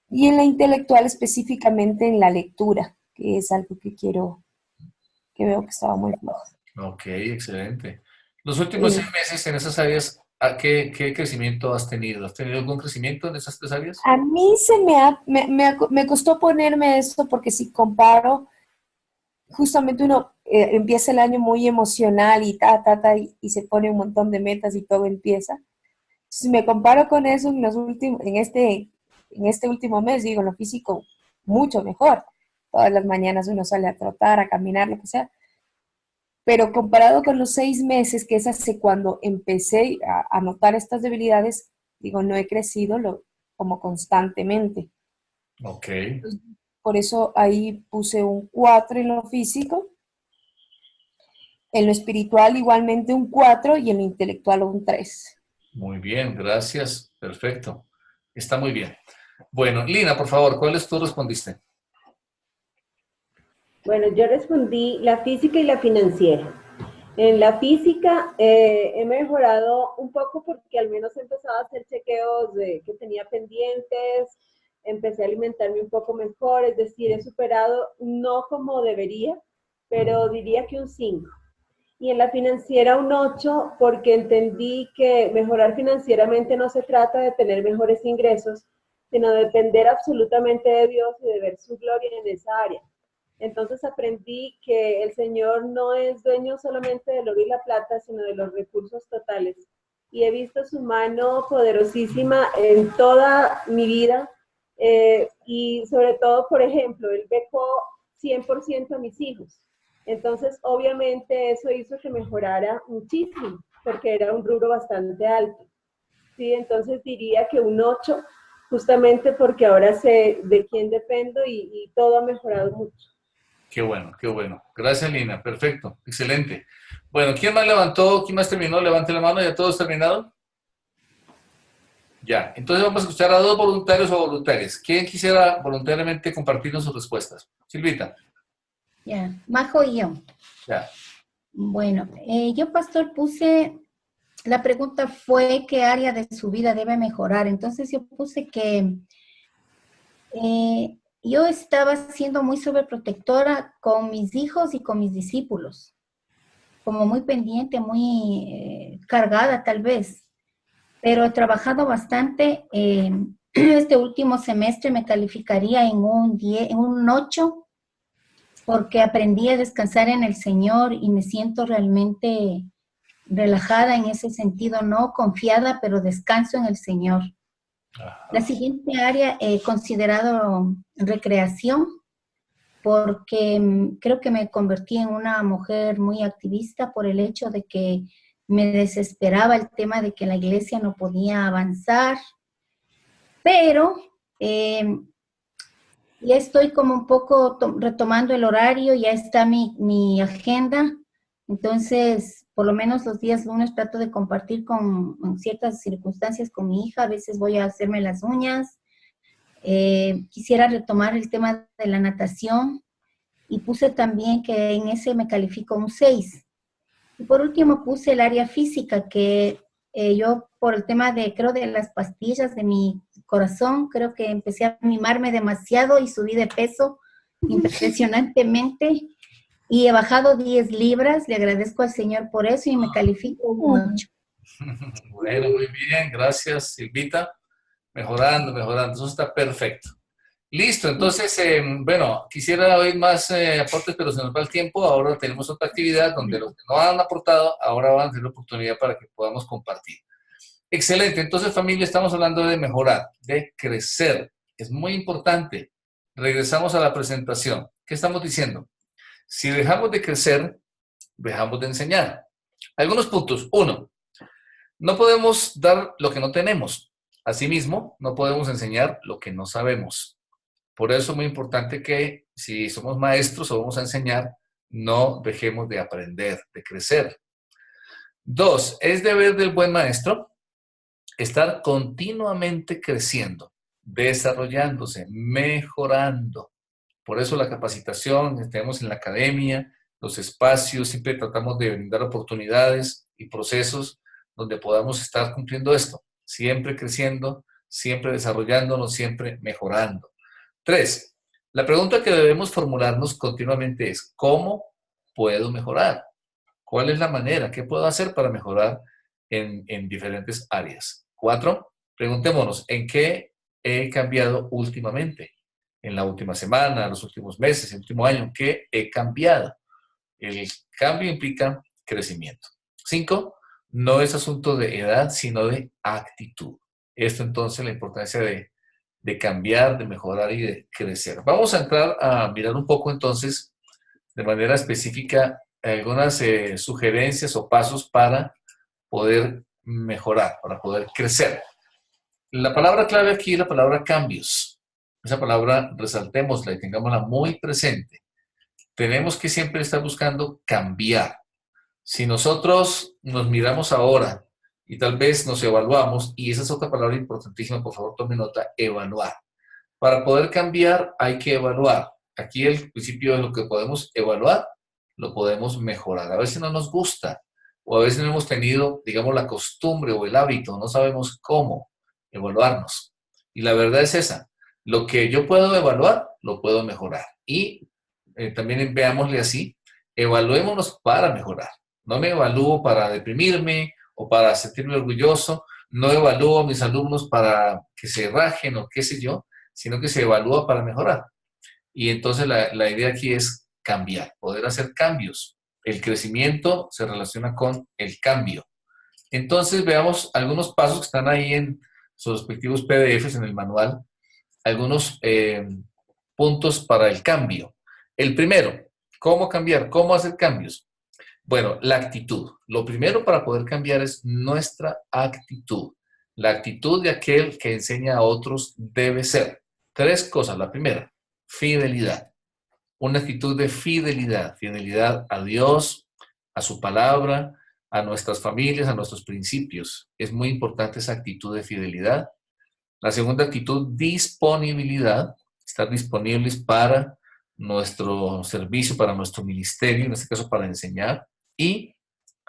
[SPEAKER 6] Y en la intelectual específicamente en la lectura, que es algo que veo que estaba muy flojo.
[SPEAKER 1] Ok, excelente. Los últimos 6 meses en esas áreas, ¿qué crecimiento has tenido? ¿Has tenido algún crecimiento en esas 3 áreas?
[SPEAKER 6] A mí me costó ponerme esto porque si comparo, justamente uno empieza el año muy emocional y se pone un montón de metas y todo empieza. Si me comparo con eso en este último mes, digo, en lo físico, mucho mejor. Todas las mañanas uno sale a trotar, a caminar, lo que sea. Pero comparado con los 6 meses, que es hace cuando empecé a notar estas debilidades, digo, no he crecido como constantemente.
[SPEAKER 1] Ok.
[SPEAKER 6] Por eso ahí puse un 4 en lo físico, en lo espiritual igualmente un 4 y en lo intelectual un 3.
[SPEAKER 1] Muy bien, gracias. Perfecto. Está muy bien. Bueno, Lina, por favor, ¿cuáles tú respondiste?
[SPEAKER 2] Bueno, yo respondí la física y la financiera. En la física he mejorado un poco porque al menos he empezado a hacer chequeos que tenía pendientes, empecé a alimentarme un poco mejor, es decir, he superado, no como debería, pero diría que un 5. Y en la financiera un 8 porque entendí que mejorar financieramente no se trata de tener mejores ingresos, sino de depender absolutamente de Dios y de ver su gloria en esa área. Entonces aprendí que el Señor no es dueño solamente del oro y la plata, sino de los recursos totales. Y he visto su mano poderosísima en toda mi vida y sobre todo, por ejemplo, Él becó 100% a mis hijos. Entonces, obviamente, eso hizo que mejorara muchísimo, porque era un rubro bastante alto. ¿Sí? Entonces diría que un 8, justamente porque ahora sé de quién dependo y todo ha mejorado mucho.
[SPEAKER 1] Qué bueno, qué bueno. Gracias, Lina. Perfecto. Excelente. Bueno, ¿quién más levantó? ¿Quién más terminó? Levante la mano. ¿Ya todos terminaron? Ya. Entonces vamos a escuchar a 2 voluntarios o voluntarias. ¿Quién quisiera voluntariamente compartirnos sus respuestas? Silvita.
[SPEAKER 3] Ya, Majo y yo.
[SPEAKER 1] Ya.
[SPEAKER 3] Bueno, yo, pastor, la pregunta fue qué área de su vida debe mejorar. Entonces yo puse que yo estaba siendo muy sobreprotectora con mis hijos y con mis discípulos, como muy pendiente, muy cargada tal vez, pero he trabajado bastante. Este último semestre me calificaría en un 10, en un 8, porque aprendí a descansar en el Señor y me siento realmente relajada en ese sentido, no confiada, pero descanso en el Señor. La siguiente área he considerado recreación, porque creo que me convertí en una mujer muy activista por el hecho de que me desesperaba el tema de que la iglesia no podía avanzar, pero ya estoy como un poco retomando el horario, ya está mi agenda, entonces por lo menos los días lunes trato de compartir en ciertas circunstancias con mi hija, a veces voy a hacerme las uñas, quisiera retomar el tema de la natación y puse también que en ese me califico un 6. Y por último puse el área física, que yo por el tema creo de las pastillas de mi corazón, creo que empecé a mimarme demasiado y subí de peso impresionantemente y he bajado 10 libras, le agradezco al Señor por eso y me califico un 8.
[SPEAKER 1] Bueno, muy bien, gracias, Silvita. Mejorando, eso está perfecto. Listo, entonces, bueno, quisiera oír más aportes, pero se nos va el tiempo. Ahora tenemos otra actividad donde los que no han aportado, ahora van a tener la oportunidad para que podamos compartir. Excelente, entonces familia, estamos hablando de mejorar, de crecer. Es muy importante. Regresamos a la presentación. ¿Qué estamos diciendo? Si dejamos de crecer, dejamos de enseñar. Algunos puntos. 1, no podemos dar lo que no tenemos. Asimismo, no podemos enseñar lo que no sabemos. Por eso es muy importante que si somos maestros o vamos a enseñar, no dejemos de aprender, de crecer. 2, es deber del buen maestro estar continuamente creciendo. desarrollándose, mejorando. Por eso la capacitación que tenemos en la academia, los espacios, siempre tratamos de brindar oportunidades y procesos donde podamos estar cumpliendo esto, siempre creciendo, siempre desarrollándonos, siempre mejorando. 3. La pregunta que debemos formularnos continuamente es, ¿cómo puedo mejorar? ¿Cuál es la manera? ¿Qué puedo hacer para mejorar en diferentes áreas? 4. Preguntémonos, ¿en qué he cambiado últimamente? En la última semana, los últimos meses, el último año, ¿qué he cambiado? El cambio implica crecimiento. 5. No es asunto de edad, sino de actitud. Esto entonces la importancia de cambiar, de mejorar y de crecer. Vamos a entrar a mirar un poco entonces de manera específica algunas sugerencias o pasos para poder mejorar, para poder crecer. La palabra clave aquí es la palabra cambios. Esa palabra resaltémosla y tengámosla muy presente. Tenemos que siempre estar buscando cambiar. Si nosotros nos miramos ahora y tal vez nos evaluamos, y esa es otra palabra importantísima, por favor tome nota, evaluar. Para poder cambiar hay que evaluar. Aquí el principio de lo que podemos evaluar, lo podemos mejorar. A veces no nos gusta, o a veces no hemos tenido, digamos, la costumbre o el hábito, no sabemos cómo evaluarnos. Y la verdad es esa, lo que yo puedo evaluar, lo puedo mejorar. Y también veámosle así, evaluémonos para mejorar. No me evalúo para deprimirme o para sentirme orgulloso, no evalúo a mis alumnos para que se rajen o qué sé yo, sino que se evalúa para mejorar. Y entonces la idea aquí es cambiar, poder hacer cambios. El crecimiento se relaciona con el cambio. Entonces veamos algunos pasos que están ahí en sus respectivos PDFs en el manual, algunos puntos para el cambio. El primero, ¿cómo cambiar? ¿Cómo hacer cambios? Bueno, la actitud. Lo primero para poder cambiar es nuestra actitud. La actitud de aquel que enseña a otros debe ser 3 cosas. La primera, fidelidad. Una actitud de fidelidad. Fidelidad a Dios, a su palabra, a nuestras familias, a nuestros principios. Es muy importante esa actitud de fidelidad. La segunda actitud, disponibilidad. Estar disponibles para nuestro servicio, para nuestro ministerio, en este caso para enseñar. Y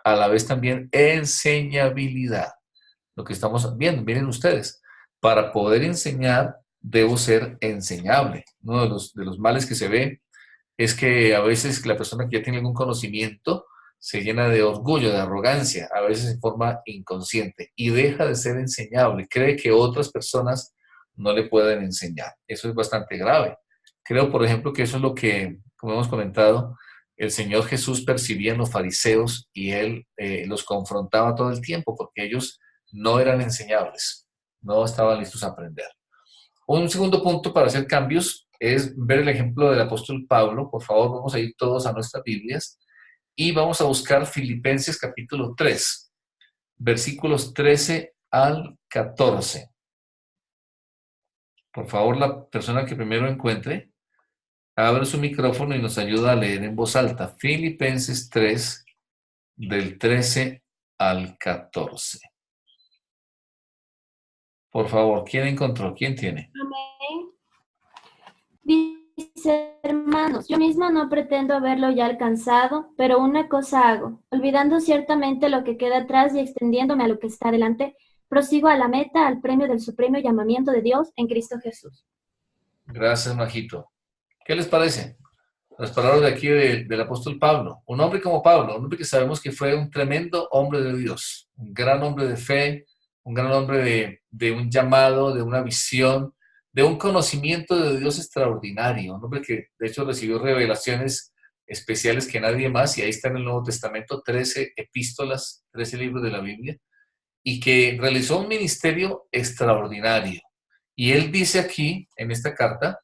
[SPEAKER 1] a la vez también enseñabilidad. Lo que estamos viendo, miren ustedes, para poder enseñar debo ser enseñable. Uno de los males que se ve es que a veces la persona que ya tiene algún conocimiento se llena de orgullo, de arrogancia, a veces en forma inconsciente, y deja de ser enseñable. Cree que otras personas no le pueden enseñar. Eso es bastante grave. Creo, por ejemplo, que eso es lo que, como hemos comentado, el Señor Jesús percibía en los fariseos y Él los confrontaba todo el tiempo porque ellos no eran enseñables, no estaban listos a aprender. Un segundo punto para hacer cambios es ver el ejemplo del apóstol Pablo. Por favor, vamos a ir todos a nuestras Biblias y vamos a buscar Filipenses capítulo 3, versículos 13 al 14. Por favor, la persona que primero encuentre, abre su micrófono y nos ayuda a leer en voz alta. Filipenses 3, del 13 al 14. Por favor, ¿quién encontró? ¿Quién tiene?
[SPEAKER 10] Amén. Dice, hermanos, yo misma no pretendo haberlo ya alcanzado, pero una cosa hago, olvidando ciertamente lo que queda atrás y extendiéndome a lo que está delante, prosigo a la meta, al premio del supremo llamamiento de Dios en Cristo Jesús.
[SPEAKER 1] Gracias, Majito. ¿Qué les parece? Las palabras de aquí del apóstol Pablo. Un hombre como Pablo, un hombre que sabemos que fue un tremendo hombre de Dios, un gran hombre de fe, un gran hombre de un llamado, de una visión, de un conocimiento de Dios extraordinario, un hombre que de hecho recibió revelaciones especiales que nadie más, y ahí está en el Nuevo Testamento, 13 epístolas, 13 libros de la Biblia, y que realizó un ministerio extraordinario. Y él dice aquí, en esta carta,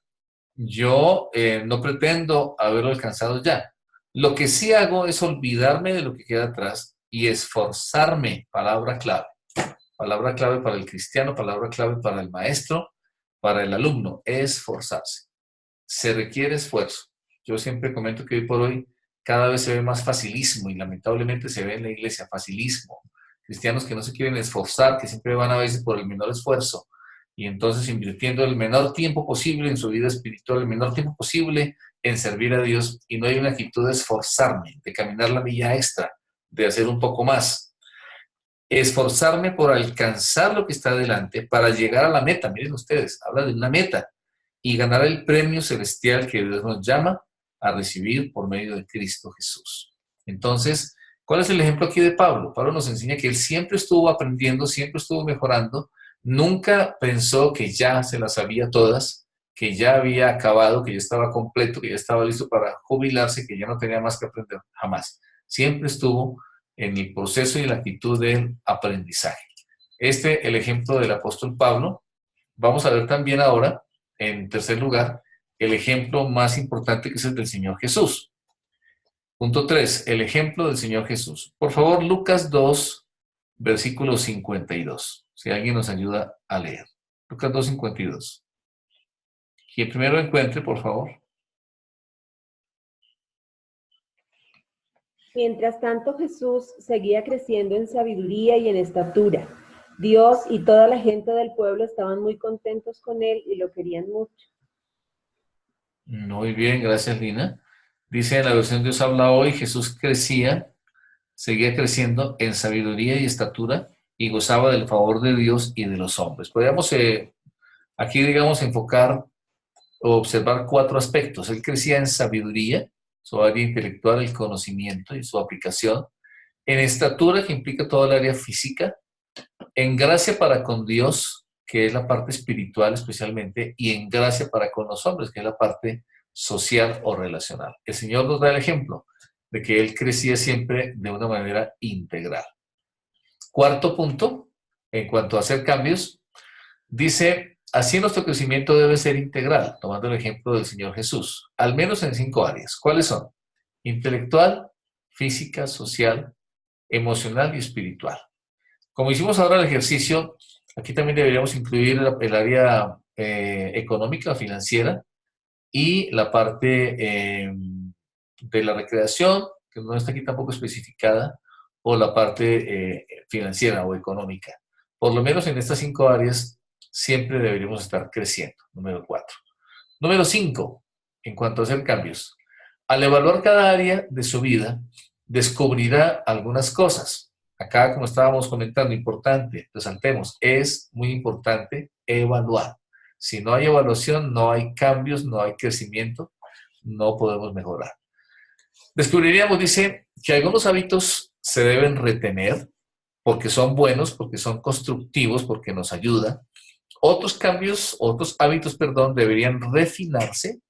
[SPEAKER 1] yo no pretendo haberlo alcanzado ya. Lo que sí hago es olvidarme de lo que queda atrás y esforzarme, palabra clave para el cristiano, palabra clave para el maestro, para el alumno, esforzarse. Se requiere esfuerzo. Yo siempre comento que hoy por hoy cada vez se ve más facilismo y lamentablemente se ve en la iglesia facilismo. Cristianos que no se quieren esforzar, que siempre van a veces por el menor esfuerzo. Y entonces invirtiendo el menor tiempo posible en su vida espiritual, el menor tiempo posible en servir a Dios, y no hay una actitud de esforzarme, de caminar la milla extra, de hacer un poco más. Esforzarme por alcanzar lo que está adelante para llegar a la meta. Miren ustedes, habla de una meta y ganar el premio celestial que Dios nos llama a recibir por medio de Cristo Jesús. Entonces, ¿cuál es el ejemplo aquí de Pablo? Pablo nos enseña que él siempre estuvo aprendiendo, siempre estuvo mejorando, nunca pensó que ya se las sabía todas, que ya había acabado, que ya estaba completo, que ya estaba listo para jubilarse, que ya no tenía más que aprender, jamás. Siempre estuvo en el proceso y en la actitud del aprendizaje. El ejemplo del apóstol Pablo. Vamos a ver también ahora, en tercer lugar, el ejemplo más importante, que es el del Señor Jesús. Punto 3, el ejemplo del Señor Jesús. Por favor, Lucas 2, versículo 52. Si alguien nos ayuda a leer. Lucas 2, 52. Quien primero lo encuentre, por favor.
[SPEAKER 2] Mientras tanto, Jesús seguía creciendo en sabiduría y en estatura. Dios y toda la gente del pueblo estaban muy contentos con él y lo querían mucho.
[SPEAKER 1] Muy bien, gracias, Lina. Dice en la versión Dios habla hoy, Jesús seguía creciendo en sabiduría y estatura y gozaba del favor de Dios y de los hombres. Podríamos aquí, digamos, enfocar o observar 4 aspectos. Él crecía en sabiduría, su área intelectual, el conocimiento y su aplicación. En estatura, que implica toda el área física. En gracia para con Dios, que es la parte espiritual especialmente, y en gracia para con los hombres, que es la parte social o relacional. El Señor nos da el ejemplo de que Él crecía siempre de una manera integral. Cuarto punto, en cuanto a hacer cambios, dice, así nuestro crecimiento debe ser integral, tomando el ejemplo del Señor Jesús, al menos en 5 áreas. ¿Cuáles son? Intelectual, física, social, emocional y espiritual. Como hicimos ahora el ejercicio, aquí también deberíamos incluir el área económica, financiera, y la parte de la recreación, que no está aquí tampoco especificada, o la parte financiera o económica. Por lo menos en estas 5 áreas siempre deberíamos estar creciendo. Número 4. Número 5, en cuanto a hacer cambios. Al evaluar cada área de su vida, descubrirá algunas cosas. Acá, como estábamos comentando, importante, resaltemos, es muy importante evaluar. Si no hay evaluación, no hay cambios, no hay crecimiento, no podemos mejorar. Descubriríamos, dice, que algunos hábitos se deben retener porque son buenos, porque son constructivos, porque nos ayudan. Otros hábitos, deberían refinarse,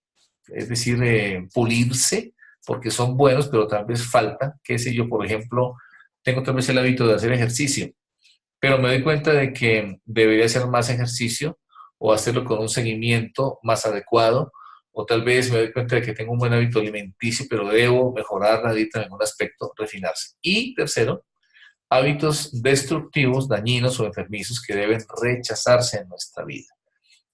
[SPEAKER 1] es decir, pulirse, porque son buenos, pero tal vez falta. Qué sé yo, por ejemplo, tengo tal vez el hábito de hacer ejercicio, pero me doy cuenta de que debería hacer más ejercicio o hacerlo con un seguimiento más adecuado, o tal vez me doy cuenta de que tengo un buen hábito alimenticio, pero debo mejorar la dieta en algún aspecto, refinarse. Y tercero, hábitos destructivos, dañinos o enfermizos que deben rechazarse en nuestra vida.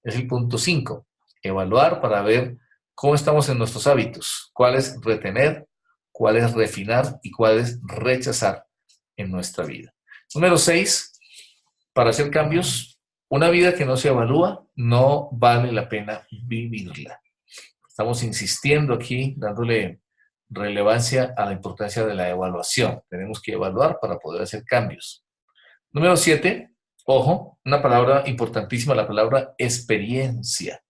[SPEAKER 1] Es el punto 5, evaluar para ver cómo estamos en nuestros hábitos, cuáles retener, cuáles refinar y cuáles rechazar en nuestra vida. Número 6, para hacer cambios, una vida que no se evalúa no vale la pena vivirla. Estamos insistiendo aquí, dándole relevancia a la importancia de la evaluación. Tenemos que evaluar para poder hacer cambios. Número 7, ojo, una palabra importantísima, la palabra experiencia.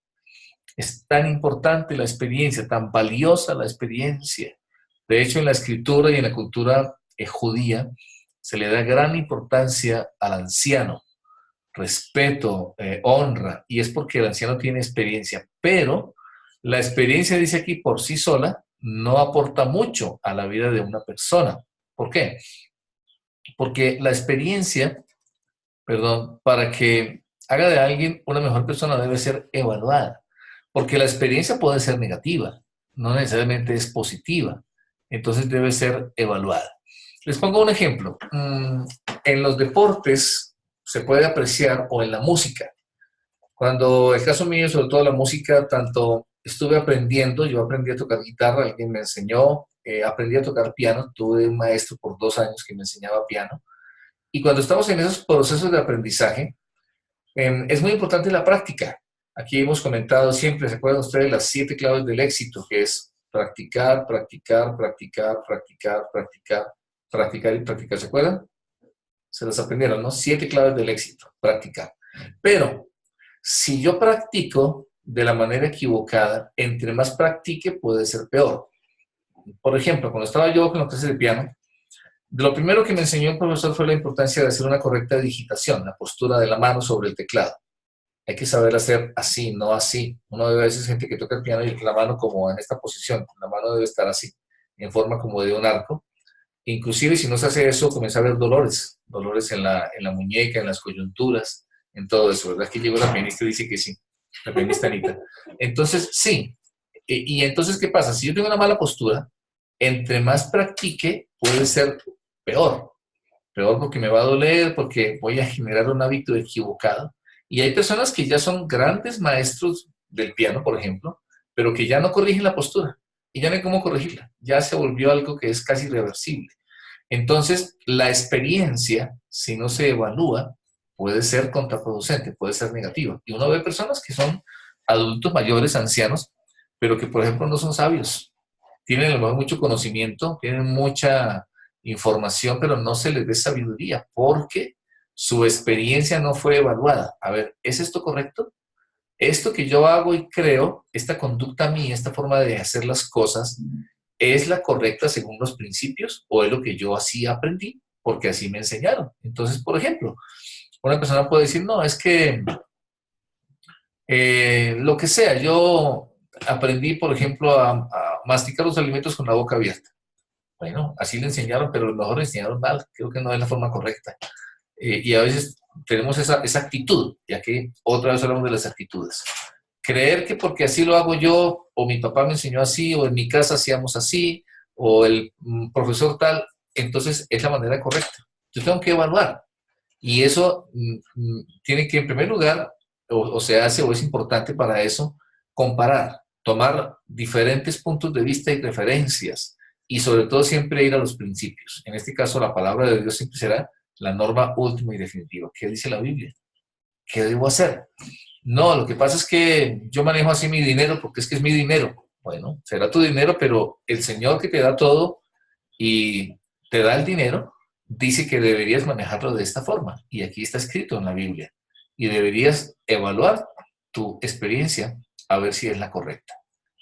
[SPEAKER 1] Es tan importante la experiencia, tan valiosa la experiencia. De hecho, en la escritura y en la cultura judía se le da gran importancia al anciano, respeto, honra, y es porque el anciano tiene experiencia, pero la experiencia, dice aquí, por sí sola no aporta mucho a la vida de una persona. ¿Por qué? Porque la experiencia, para que haga de alguien una mejor persona debe ser evaluada, porque la experiencia puede ser negativa, no necesariamente es positiva, entonces debe ser evaluada. Les pongo un ejemplo. En los deportes se puede apreciar, o en la música. Cuando, el caso mío, sobre todo la música, tanto estuve aprendiendo, yo aprendí a tocar guitarra, alguien me enseñó, aprendí a tocar piano, tuve un maestro por 2 años que me enseñaba piano, y cuando estamos en esos procesos de aprendizaje, Es muy importante la práctica. Aquí hemos comentado siempre, ¿se acuerdan ustedes las 7 claves del éxito? Que es practicar, practicar, practicar, practicar, practicar, practicar y practicar. ¿Se acuerdan? Se las aprendieron, ¿no? 7 claves del éxito, practicar. Pero si yo practico de la manera equivocada, entre más practique puede ser peor. Por ejemplo, cuando estaba yo con la clase de piano, lo primero que me enseñó el profesor fue la importancia de hacer una correcta digitación, la postura de la mano sobre el teclado. Hay que saber hacer así, no así. Uno ve a veces gente que toca el piano y la mano como en esta posición, la mano debe estar así, en forma como de un arco. Inclusive si no se hace eso, comienza a haber dolores en la muñeca, en las coyunturas, en todo eso, ¿verdad? Aquí llegó la pianista y dice que sí, la pianista Anita. Entonces, sí. Y entonces, ¿qué pasa? Si yo tengo una mala postura, entre más practique, puede ser peor. Peor porque me va a doler, porque voy a generar un hábito equivocado. Y hay personas que ya son grandes maestros del piano, por ejemplo, pero que ya no corrigen la postura. Y ya no hay cómo corregirla. Ya se volvió algo que es casi irreversible. Entonces, la experiencia, si no se evalúa, puede ser contraproducente, puede ser negativa. Y uno ve personas que son adultos mayores, ancianos, pero que, por ejemplo, no son sabios. Tienen a lo mejor mucho conocimiento, tienen mucha información, pero no se les dé sabiduría porque su experiencia no fue evaluada. A ver, ¿es esto correcto? Esto que yo hago y creo, esta conducta mía, esta forma de hacer las cosas, ¿es la correcta según los principios o es lo que yo así aprendí? Porque así me enseñaron. Entonces, por ejemplo, una persona puede decir, no, es que lo que sea, yo aprendí, por ejemplo, a masticar los alimentos con la boca abierta. Bueno, así le enseñaron, pero a lo mejor le enseñaron mal. Creo que no es la forma correcta. Y a veces tenemos esa actitud, ya que otra vez hablamos de las actitudes. Creer que porque así lo hago yo, o mi papá me enseñó así, o en mi casa hacíamos así, o el profesor tal, entonces es la manera correcta. Yo tengo que evaluar. Y eso tiene que, en primer lugar, o se hace, o es importante para eso, comparar, tomar diferentes puntos de vista y referencias, y sobre todo siempre ir a los principios. En este caso, la palabra de Dios siempre será la norma última y definitiva. ¿Qué dice la Biblia? ¿Qué debo hacer? No, lo que pasa es que yo manejo así mi dinero porque es que es mi dinero. Bueno, será tu dinero, pero el Señor que te da todo y te da el dinero, dice que deberías manejarlo de esta forma. Y aquí está escrito en la Biblia. Y deberías evaluar tu experiencia a ver si es la correcta.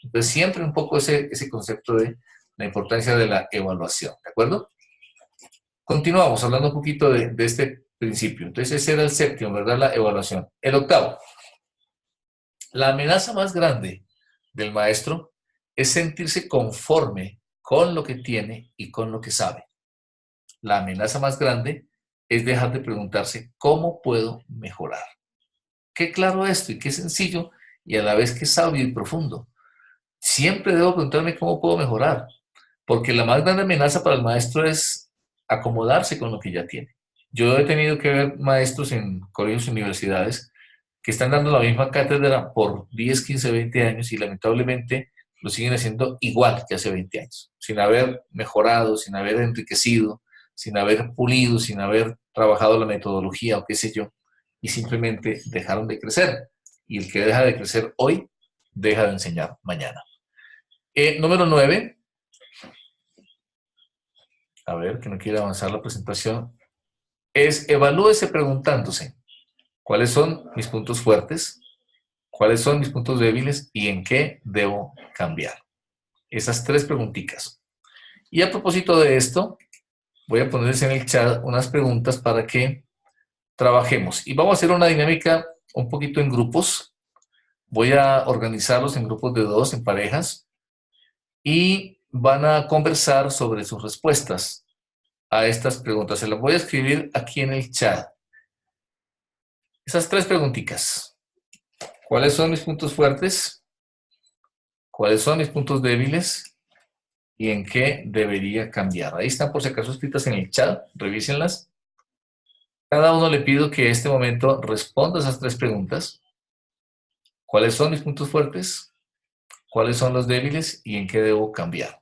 [SPEAKER 1] Entonces, siempre un poco ese concepto de la importancia de la evaluación. ¿De acuerdo? Continuamos hablando un poquito de este principio. Entonces, ese era el séptimo, ¿verdad? La evaluación. El octavo. La amenaza más grande del maestro es sentirse conforme con lo que tiene y con lo que sabe. La amenaza más grande es dejar de preguntarse ¿cómo puedo mejorar? Qué claro esto y qué sencillo y a la vez qué sabio y profundo. Siempre debo preguntarme cómo puedo mejorar, porque la más grande amenaza para el maestro es acomodarse con lo que ya tiene. Yo he tenido que ver maestros en colegios y universidades que están dando la misma cátedra por 10, 15, 20 años y lamentablemente lo siguen haciendo igual que hace 20 años, sin haber mejorado, sin haber enriquecido, sin haber pulido, sin haber trabajado la metodología o qué sé yo, y simplemente dejaron de crecer. Y el que deja de crecer hoy, deja de enseñar mañana. Número 9. A ver, que no quiere avanzar la presentación. Es evalúese preguntándose cuáles son mis puntos fuertes, cuáles son mis puntos débiles y en qué debo cambiar. Esas 3 preguntitas. Y a propósito de esto, voy a ponerles en el chat unas preguntas para que trabajemos. Y vamos a hacer una dinámica un poquito en grupos. Voy a organizarlos en grupos de 2, en parejas, y van a conversar sobre sus respuestas a estas preguntas. Se las voy a escribir aquí en el chat. Esas 3 preguntitas. ¿Cuáles son mis puntos fuertes? ¿Cuáles son mis puntos débiles? ¿Y en qué debería cambiar? Ahí están por si acaso escritas en el chat. Revísenlas. Cada uno le pido que en este momento responda esas 3 preguntas. ¿Cuáles son mis puntos fuertes? ¿Cuáles son los débiles? ¿Y en qué debo cambiar?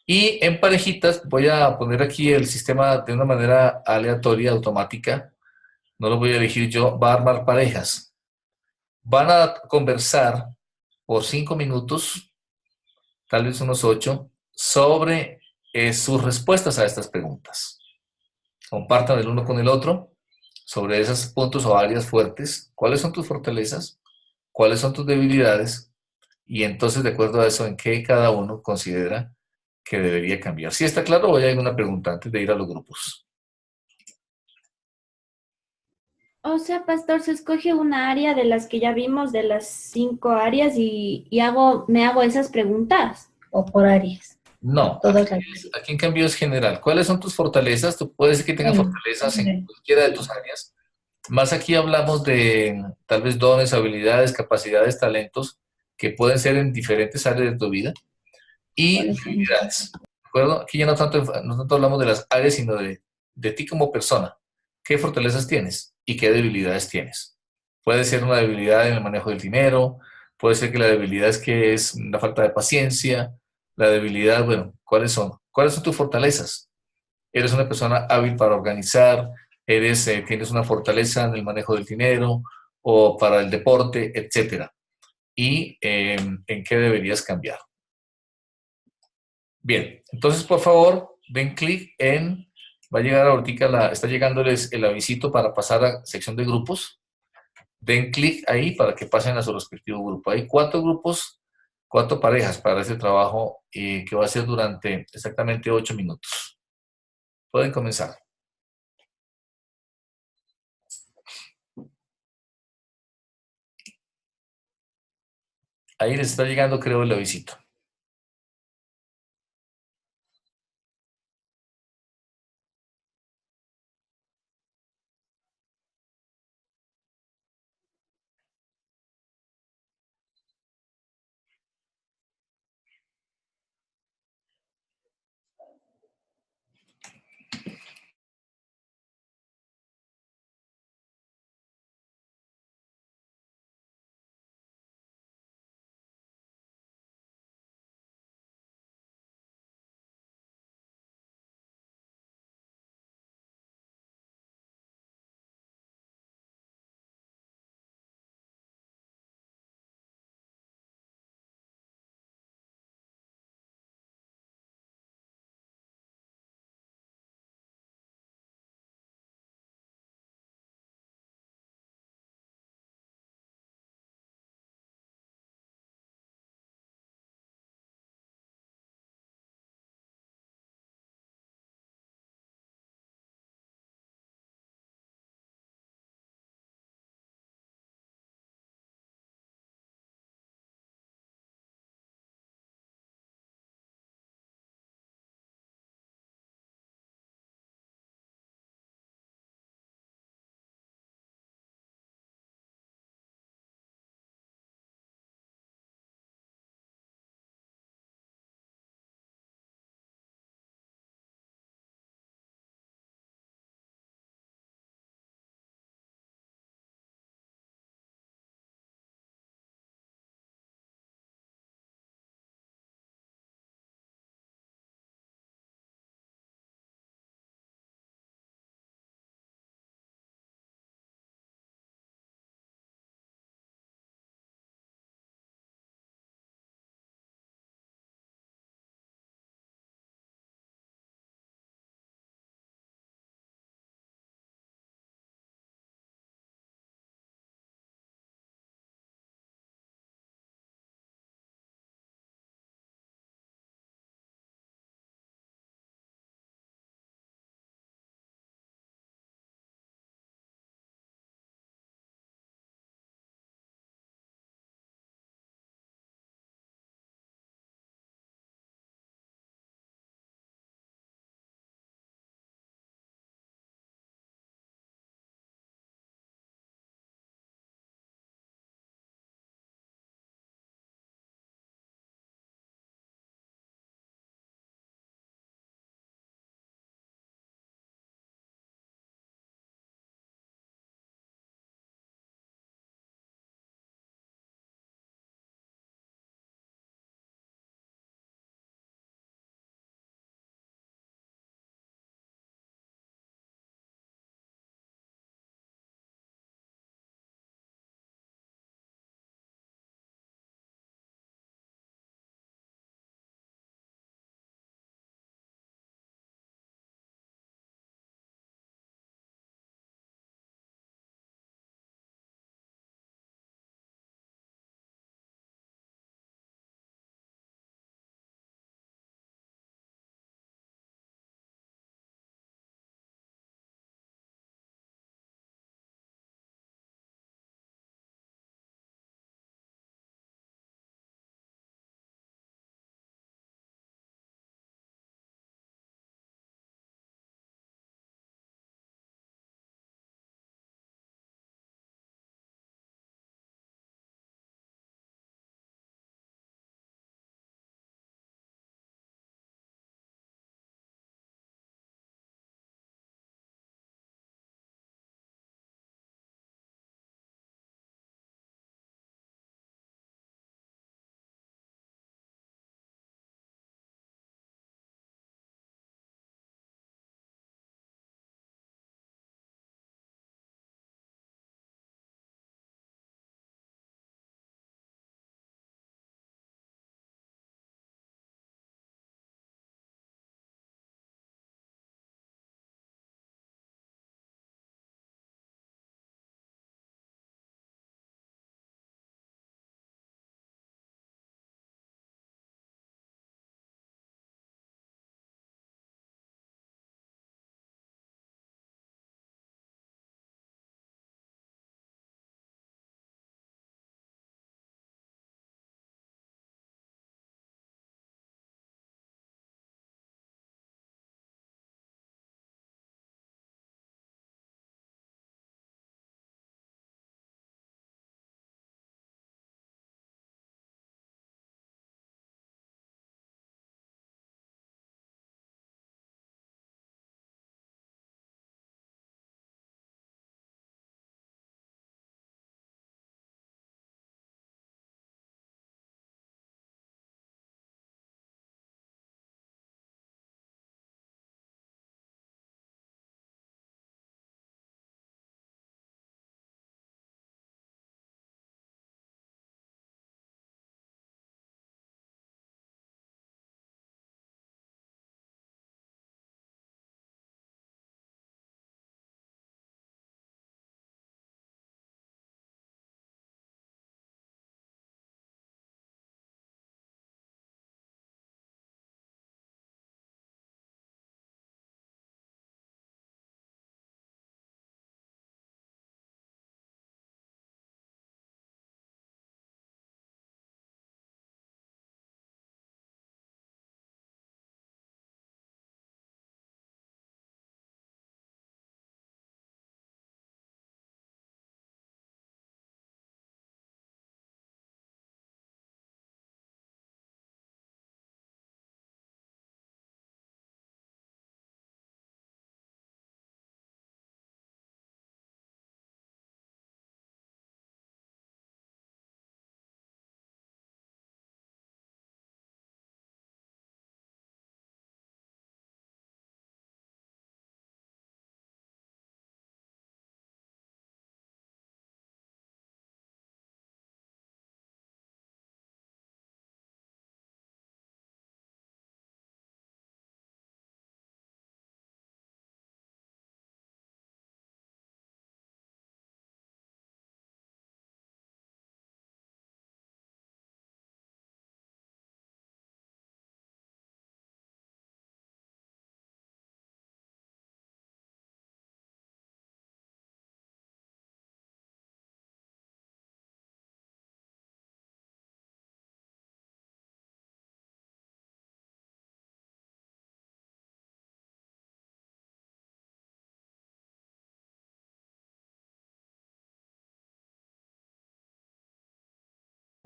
[SPEAKER 1] Y en parejitas voy a poner aquí el sistema de una manera aleatoria, automática. no lo voy a elegir yo, va a armar parejas. Van a conversar por 5 minutos, tal vez unos 8, sobre sus respuestas a estas preguntas. Compartan el uno con el otro sobre esos puntos o áreas fuertes. ¿Cuáles son tus fortalezas? ¿Cuáles son tus debilidades? Y entonces, de acuerdo a eso, en qué cada uno considera que debería cambiar. Si está claro, voy a ir a una pregunta antes de ir a los grupos.
[SPEAKER 10] O sea, pastor, se escoge una área de las que ya vimos, de las 5 áreas, y me hago esas preguntas.
[SPEAKER 3] O por áreas.
[SPEAKER 1] No, aquí en cambio es general. ¿Cuáles son tus fortalezas? Tú puedes decir que tengas fortalezas en cualquiera de tus áreas. Más aquí hablamos de tal vez dones, habilidades, capacidades, talentos que pueden ser en diferentes áreas de tu vida y debilidades. ¿De acuerdo? Aquí ya no tanto hablamos de las áreas, sino de ti como persona. ¿Qué fortalezas tienes y qué debilidades tienes? Puede ser una debilidad en el manejo del dinero, puede ser que la debilidad es la falta de paciencia, la debilidad, bueno, ¿cuáles son? ¿Cuáles son tus fortalezas? ¿Eres una persona hábil para organizar? ¿Tienes una fortaleza en el manejo del dinero o para el deporte, etcétera? ¿Y en qué deberías cambiar? Bien, entonces por favor, den clic en, va a llegar ahorita, está llegándoles el avisito para pasar a sección de grupos. Den clic ahí para que pasen a su respectivo grupo. Hay 4 grupos, 4 parejas para este trabajo que va a ser durante exactamente 8 minutos. Pueden comenzar. Ahí les está llegando, creo, el avisito.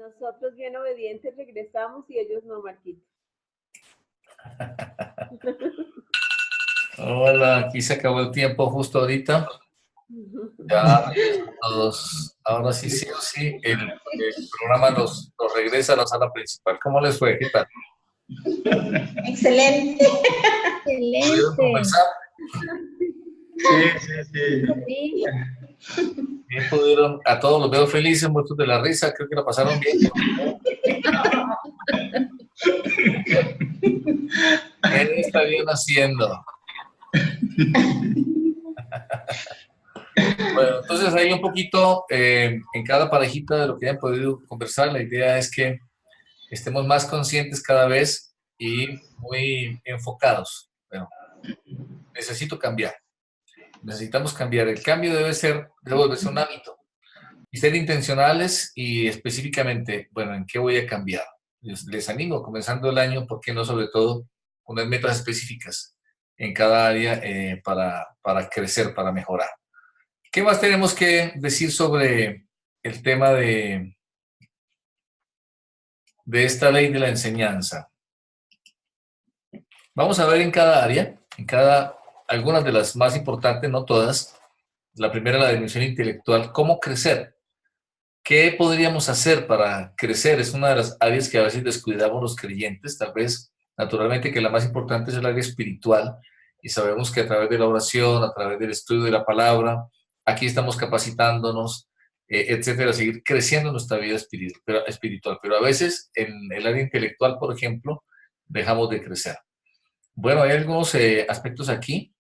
[SPEAKER 2] Nosotros bien obedientes regresamos y ellos no, Marquito.
[SPEAKER 1] Hola, aquí se acabó el tiempo justo ahorita. Ya todos, ahora sí, sí o sí, el programa nos regresa a la sala principal. ¿Cómo les fue? ¿Qué tal?
[SPEAKER 11] Excelente.
[SPEAKER 1] ¿Pudieron conversar?
[SPEAKER 4] Sí.
[SPEAKER 1] Bien pudieron, a todos los veo felices, muertos de la risa, creo que la pasaron bien. ¿Qué estarían haciendo? Bueno, entonces ahí un poquito en cada parejita de lo que hayan podido conversar, la idea es que estemos más conscientes cada vez y muy enfocados. Bueno, necesito cambiar. Necesitamos cambiar. El cambio debe volverse un hábito. Y ser intencionales y específicamente, bueno, ¿en qué voy a cambiar? Les animo, comenzando el año, ¿por qué no? Sobre todo, poner metas específicas en cada área para crecer, para mejorar. ¿Qué más tenemos que decir sobre el tema de esta ley de la enseñanza? Vamos a ver en cada área, algunas de las más importantes, no todas. La primera, la dimensión intelectual, cómo crecer. ¿Qué podríamos hacer para crecer? Es una de las áreas que a veces descuidamos los creyentes, tal vez, naturalmente, que la más importante es el área espiritual, y sabemos que a través de la oración, a través del estudio de la palabra, aquí estamos capacitándonos, etcétera, a seguir creciendo en nuestra vida espiritual. Pero a veces, en el área intelectual, por ejemplo, dejamos de crecer. Bueno, hay algunos aspectos aquí.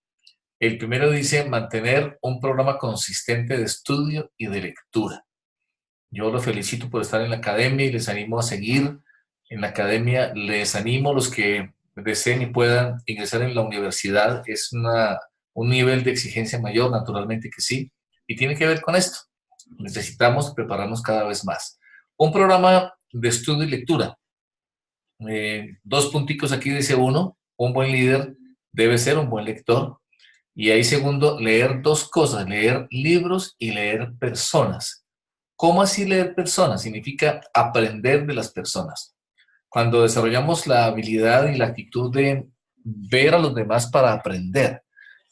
[SPEAKER 1] El primero dice mantener un programa consistente de estudio y de lectura. Yo los felicito por estar en la academia y les animo a seguir en la academia. Les animo a los que deseen y puedan ingresar en la universidad. Es un nivel de exigencia mayor, naturalmente que sí, y tiene que ver con esto. Necesitamos prepararnos cada vez más. Un programa de estudio y lectura. 2 punticos aquí dice uno, un buen líder debe ser un buen lector. Y ahí segundo, leer 2 cosas, leer libros y leer personas. ¿Cómo así leer personas? Significa aprender de las personas. Cuando desarrollamos la habilidad y la actitud de ver a los demás para aprender,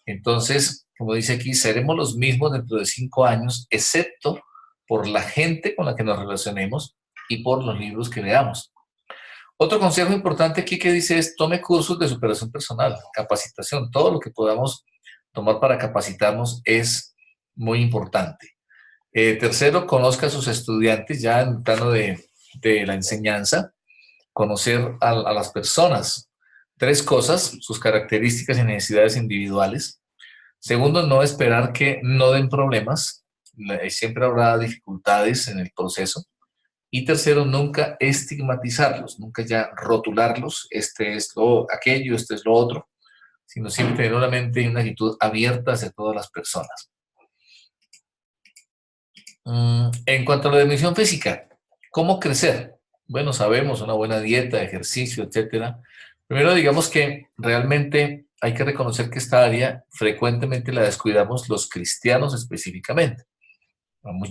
[SPEAKER 1] entonces, como dice aquí, seremos los mismos dentro de 5 años, excepto por la gente con la que nos relacionemos y por los libros que leamos. Otro consejo importante aquí que dice es tome cursos de superación personal, capacitación, todo lo que podamos tomar para capacitarnos es muy importante. Tercero, conozca a sus estudiantes ya en el plano de la enseñanza, conocer a las personas. 3 cosas, sus características y necesidades individuales. Segundo, no esperar que no den problemas, siempre habrá dificultades en el proceso. Y tercero, nunca estigmatizarlos, nunca ya rotularlos, este es aquello, este es lo otro, sino siempre tener una mente y una actitud abierta hacia todas las personas. En cuanto a la dimensión física, ¿cómo crecer? Bueno, sabemos, una buena dieta, ejercicio, etcétera. Primero, digamos que realmente hay que reconocer que esta área frecuentemente la descuidamos los cristianos específicamente.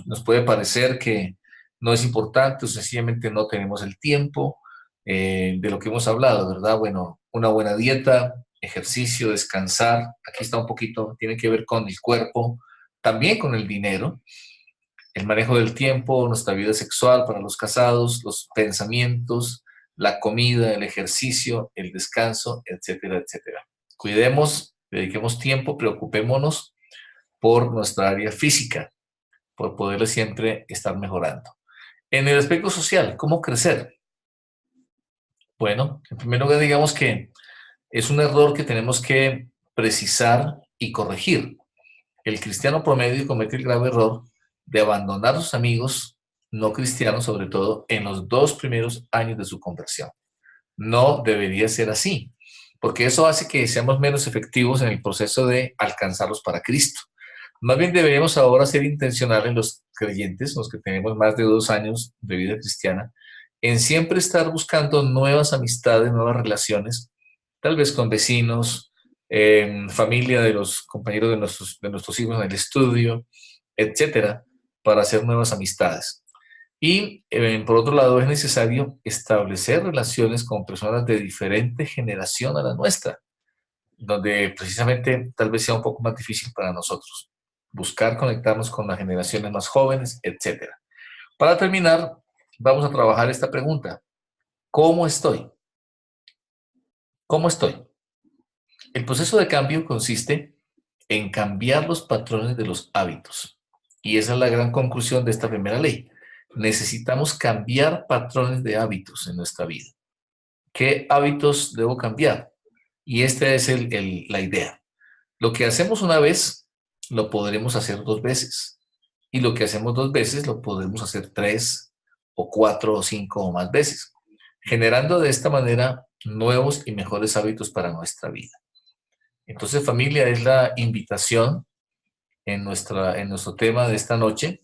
[SPEAKER 1] Nos puede parecer que no es importante o sencillamente no tenemos el tiempo de lo que hemos hablado, ¿verdad? Bueno, una buena dieta, ejercicio, descansar, aquí está un poquito, tiene que ver con el cuerpo, también con el dinero, el manejo del tiempo, nuestra vida sexual para los casados, los pensamientos, la comida, el ejercicio, el descanso, etcétera, etcétera. Cuidemos, dediquemos tiempo, preocupémonos por nuestra área física, por poderle siempre estar mejorando. En el aspecto social, ¿cómo crecer? Bueno, en primer lugar, digamos que es un error que tenemos que precisar y corregir. El cristiano promedio comete el grave error de abandonar a sus amigos no cristianos, sobre todo en los 2 primeros años de su conversión. No debería ser así, porque eso hace que seamos menos efectivos en el proceso de alcanzarlos para Cristo. Más bien deberíamos ahora ser intencionales en los creyentes, los que tenemos más de 2 años de vida cristiana, en siempre estar buscando nuevas amistades, nuevas relaciones, tal vez con vecinos, familia de los compañeros de nuestros hijos en el estudio, etcétera, para hacer nuevas amistades. Y por otro lado, es necesario establecer relaciones con personas de diferente generación a la nuestra, donde precisamente tal vez sea un poco más difícil para nosotros. Buscar conectarnos con las generaciones más jóvenes, etcétera. Para terminar, vamos a trabajar esta pregunta. ¿Cómo estoy? ¿Cómo estoy? El proceso de cambio consiste en cambiar los patrones de los hábitos. Y esa es la gran conclusión de esta primera ley. Necesitamos cambiar patrones de hábitos en nuestra vida. ¿Qué hábitos debo cambiar? Y esta es la idea. Lo que hacemos una vez, lo podremos hacer 2 veces. Y lo que hacemos 2 veces, lo podremos hacer 3 o 4 o 5 o más veces, generando de esta manera nuevos y mejores hábitos para nuestra vida. Entonces, familia, es la invitación en nuestro tema de esta noche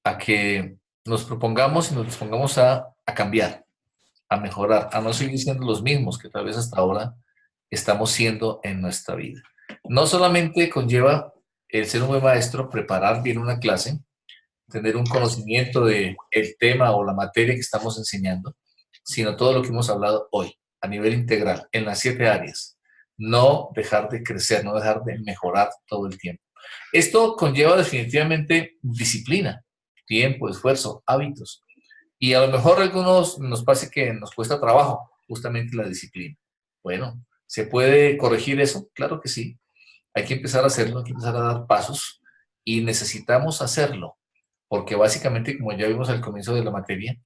[SPEAKER 1] a que nos propongamos y nos dispongamos a cambiar, a mejorar, a no seguir siendo los mismos que tal vez hasta ahora estamos siendo en nuestra vida. No solamente conlleva el ser un buen maestro, preparar bien una clase, tener un conocimiento del tema o la materia que estamos enseñando, sino todo lo que hemos hablado hoy, a nivel integral, en las 7 áreas. No dejar de crecer, no dejar de mejorar todo el tiempo. Esto conlleva definitivamente disciplina, tiempo, esfuerzo, hábitos. Y a lo mejor a algunos nos pasa que nos cuesta trabajo justamente la disciplina. Bueno, ¿se puede corregir eso? Claro que sí. Hay que empezar a hacerlo, hay que empezar a dar pasos y necesitamos hacerlo, porque básicamente, como ya vimos al comienzo de la materia,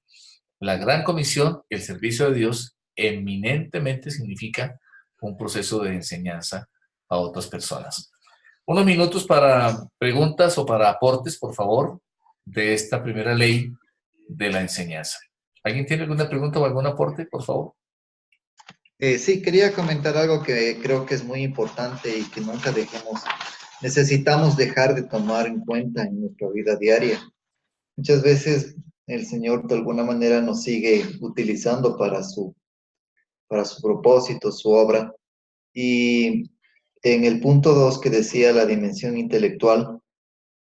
[SPEAKER 1] la gran comisión, el servicio de Dios, eminentemente significa un proceso de enseñanza a otras personas. Unos minutos para preguntas o para aportes, por favor, de esta primera ley de la enseñanza. ¿Alguien tiene alguna pregunta o algún aporte, por favor?
[SPEAKER 8] Sí, quería comentar algo que creo que es muy importante y que nunca necesitamos dejar de tomar en cuenta en nuestra vida diaria. Muchas veces el Señor de alguna manera nos sigue utilizando para su propósito, su obra. Y en el punto 2 que decía la dimensión intelectual,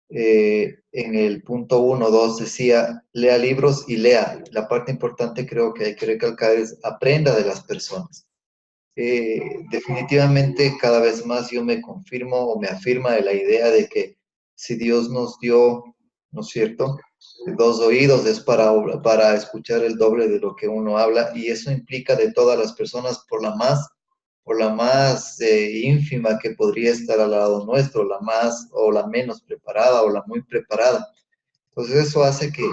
[SPEAKER 8] en el punto 1, 2 decía, lea libros y lea. La parte importante creo que hay que recalcar es aprenda de las personas. Definitivamente cada vez más yo me confirmo o me afirma de la idea de que si Dios nos dio, ¿no es cierto?, 2 oídos es para escuchar el doble de lo que uno habla, y eso implica de todas las personas por la más ínfima que podría estar al lado nuestro, la más o la menos preparada o la muy preparada. Entonces eso hace que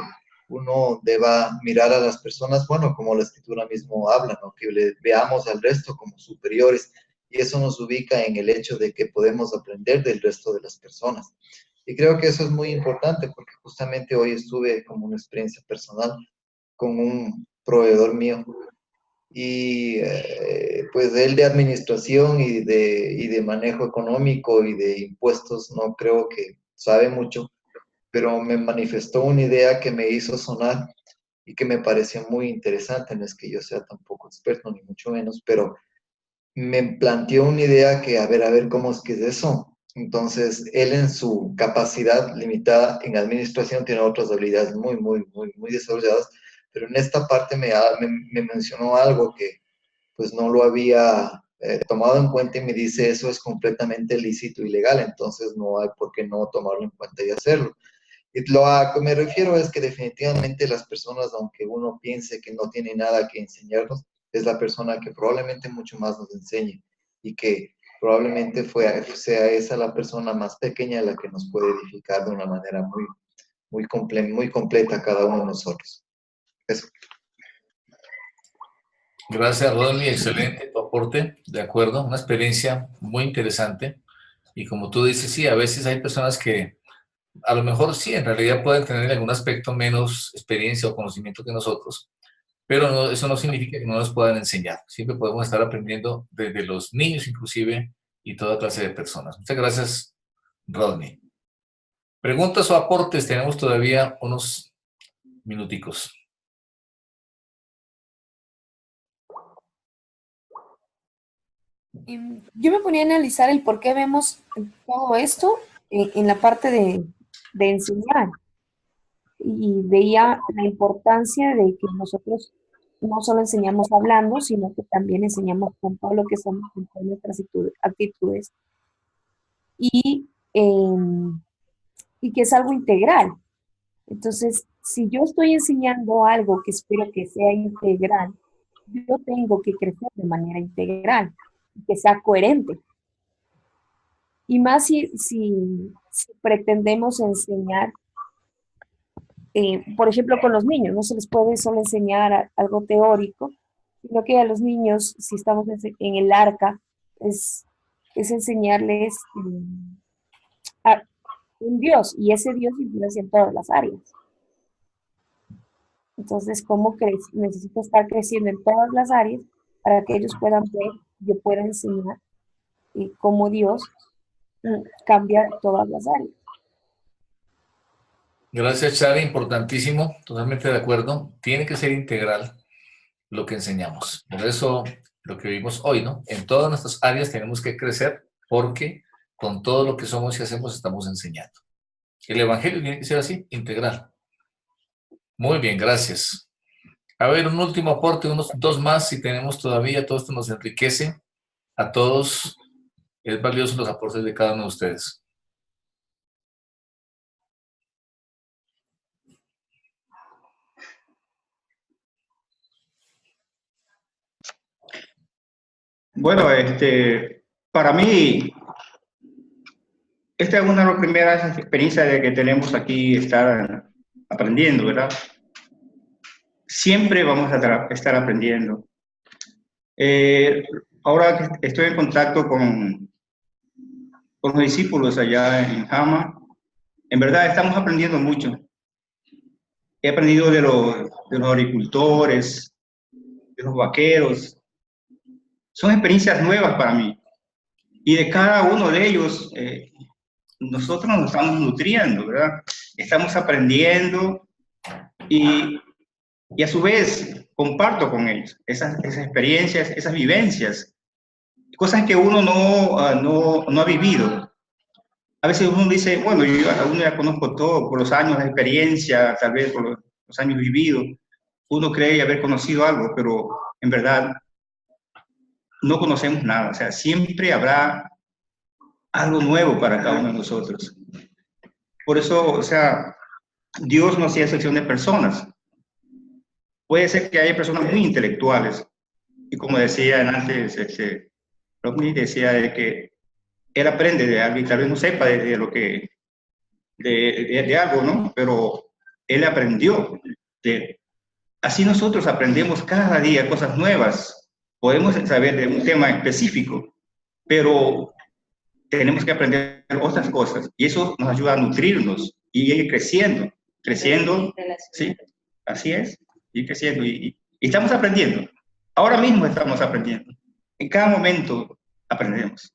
[SPEAKER 8] uno deba mirar a las personas, bueno, como la escritura mismo habla, ¿no? Que le veamos al resto como superiores, y eso nos ubica en el hecho de que podemos aprender del resto de las personas. Y creo que eso es muy importante porque justamente hoy estuve como una experiencia personal con un proveedor mío y pues él de administración y de manejo económico y de impuestos no creo que sabe mucho, pero me manifestó una idea que me hizo sonar y que me pareció muy interesante. No es que yo sea tampoco experto, ni mucho menos, pero me planteó una idea que, a ver, ¿cómo es que es eso? Entonces, él en su capacidad limitada en administración tiene otras habilidades muy desarrolladas, pero en esta parte me mencionó algo que pues no lo había tomado en cuenta y me dice, eso es completamente lícito y legal, entonces no hay por qué no tomarlo en cuenta y hacerlo. Y lo a que me refiero es que definitivamente las personas, aunque uno piense que no tiene nada que enseñarnos, es la persona que probablemente mucho más nos enseñe y que probablemente sea esa la persona más pequeña la que nos puede edificar de una manera muy completa a cada uno de nosotros. Eso.
[SPEAKER 1] Gracias, Rodney. Excelente tu aporte. De acuerdo, una experiencia muy interesante. Y como tú dices, sí, a veces hay personas que a lo mejor sí, en realidad pueden tener en algún aspecto menos experiencia o conocimiento que nosotros, pero eso no significa que no nos puedan enseñar. Siempre podemos estar aprendiendo desde los niños inclusive y toda clase de personas. Muchas gracias, Rodney. Preguntas o aportes, tenemos todavía unos minuticos.
[SPEAKER 6] Yo me ponía a analizar el por qué vemos todo esto en la parte de enseñar. y veía la importancia de que nosotros no solo enseñamos hablando, sino que también enseñamos con todo lo que somos, con todas nuestras actitudes, y, y que es algo integral. Entonces, si yo estoy enseñando algo que espero que sea integral, yo tengo que crecer de manera integral, que sea coherente. Y más si pretendemos enseñar, por ejemplo, con los niños, no se les puede solo enseñar algo teórico, sino que a los niños, si estamos en el arca, es enseñarles a un Dios, y ese Dios influencia en todas las áreas. Entonces, ¿cómo necesito estar creciendo en todas las áreas para que ellos puedan ver, yo pueda enseñar cómo Dios cambia todas las áreas?
[SPEAKER 1] Gracias, Chari, importantísimo, totalmente de acuerdo. Tiene que ser integral lo que enseñamos. Por eso, lo que vimos hoy, ¿no? En todas nuestras áreas tenemos que crecer porque con todo lo que somos y hacemos estamos enseñando. El Evangelio tiene que ser así, integral. Muy bien, gracias. A ver, un último aporte, unos dos más, si tenemos todavía, todo esto nos enriquece a todos. Es valioso los aportes de cada uno de ustedes.
[SPEAKER 4] Bueno, para mí, esta es una de las primeras experiencias de que tenemos aquí, estar aprendiendo, ¿verdad? Siempre vamos a estar aprendiendo. Ahora que estoy en contacto con los discípulos allá en Jama, en verdad estamos aprendiendo mucho. He aprendido de los agricultores, de los vaqueros. Son experiencias nuevas para mí. Y de cada uno de ellos, nosotros nos estamos nutriendo, ¿verdad? Estamos aprendiendo y a su vez comparto con ellos esas experiencias, esas vivencias, cosas que uno no ha vivido. A veces uno dice, bueno, uno ya conozco todo por los años de experiencia, tal vez por los años vividos. Uno cree haber conocido algo, pero en verdad no conocemos nada. O sea, siempre habrá algo nuevo para cada uno de nosotros. Por eso, o sea, Dios no hacía excepción de personas. Puede ser que haya personas muy intelectuales. Y como decía antes, Rodney decía de que él aprende de algo y tal vez no sepa de lo que, de algo, ¿no? Pero él aprendió. Así nosotros aprendemos cada día cosas nuevas. Podemos saber de un tema específico, pero tenemos que aprender otras cosas. Y eso nos ayuda a nutrirnos y ir creciendo. Creciendo, sí, así es, ir creciendo. Y estamos aprendiendo. Ahora mismo estamos aprendiendo. En cada momento aprendemos.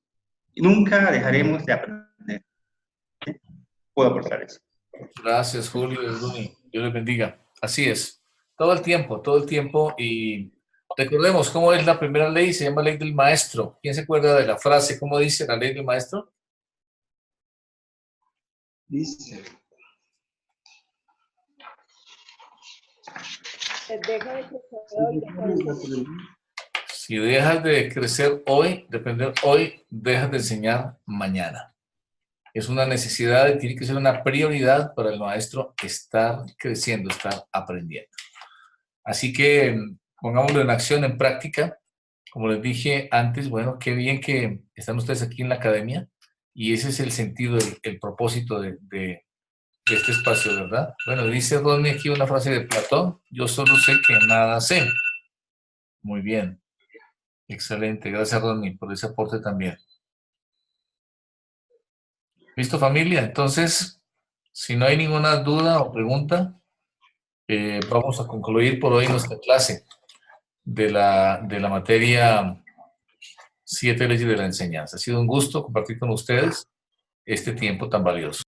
[SPEAKER 4] Y nunca dejaremos de aprender. ¿Sí? Puedo aportar eso.
[SPEAKER 1] Gracias, Julio y Rumi. Dios les bendiga. Así es. Todo el tiempo. Y recordemos cómo es la primera ley, se llama ley del maestro. ¿Quién se acuerda de la frase? ¿Cómo dice la ley del maestro?
[SPEAKER 9] Dice.
[SPEAKER 1] Si dejas de crecer hoy, de aprender hoy, dejas de enseñar mañana. Es una necesidad, tiene que ser una prioridad para el maestro estar creciendo, estar aprendiendo. Así que pongámoslo en acción, en práctica. Como les dije antes, bueno, qué bien que están ustedes aquí en la academia y ese es el sentido, el propósito de este espacio, ¿verdad? Bueno, dice Rodney aquí una frase de Platón: yo solo sé que nada sé. Muy bien. Excelente. Gracias, Rodney, por ese aporte también. ¿Listo, familia? Entonces, si no hay ninguna duda o pregunta, vamos a concluir por hoy nuestra clase de la materia 7 leyes de la enseñanza. Ha sido un gusto compartir con ustedes este tiempo tan valioso.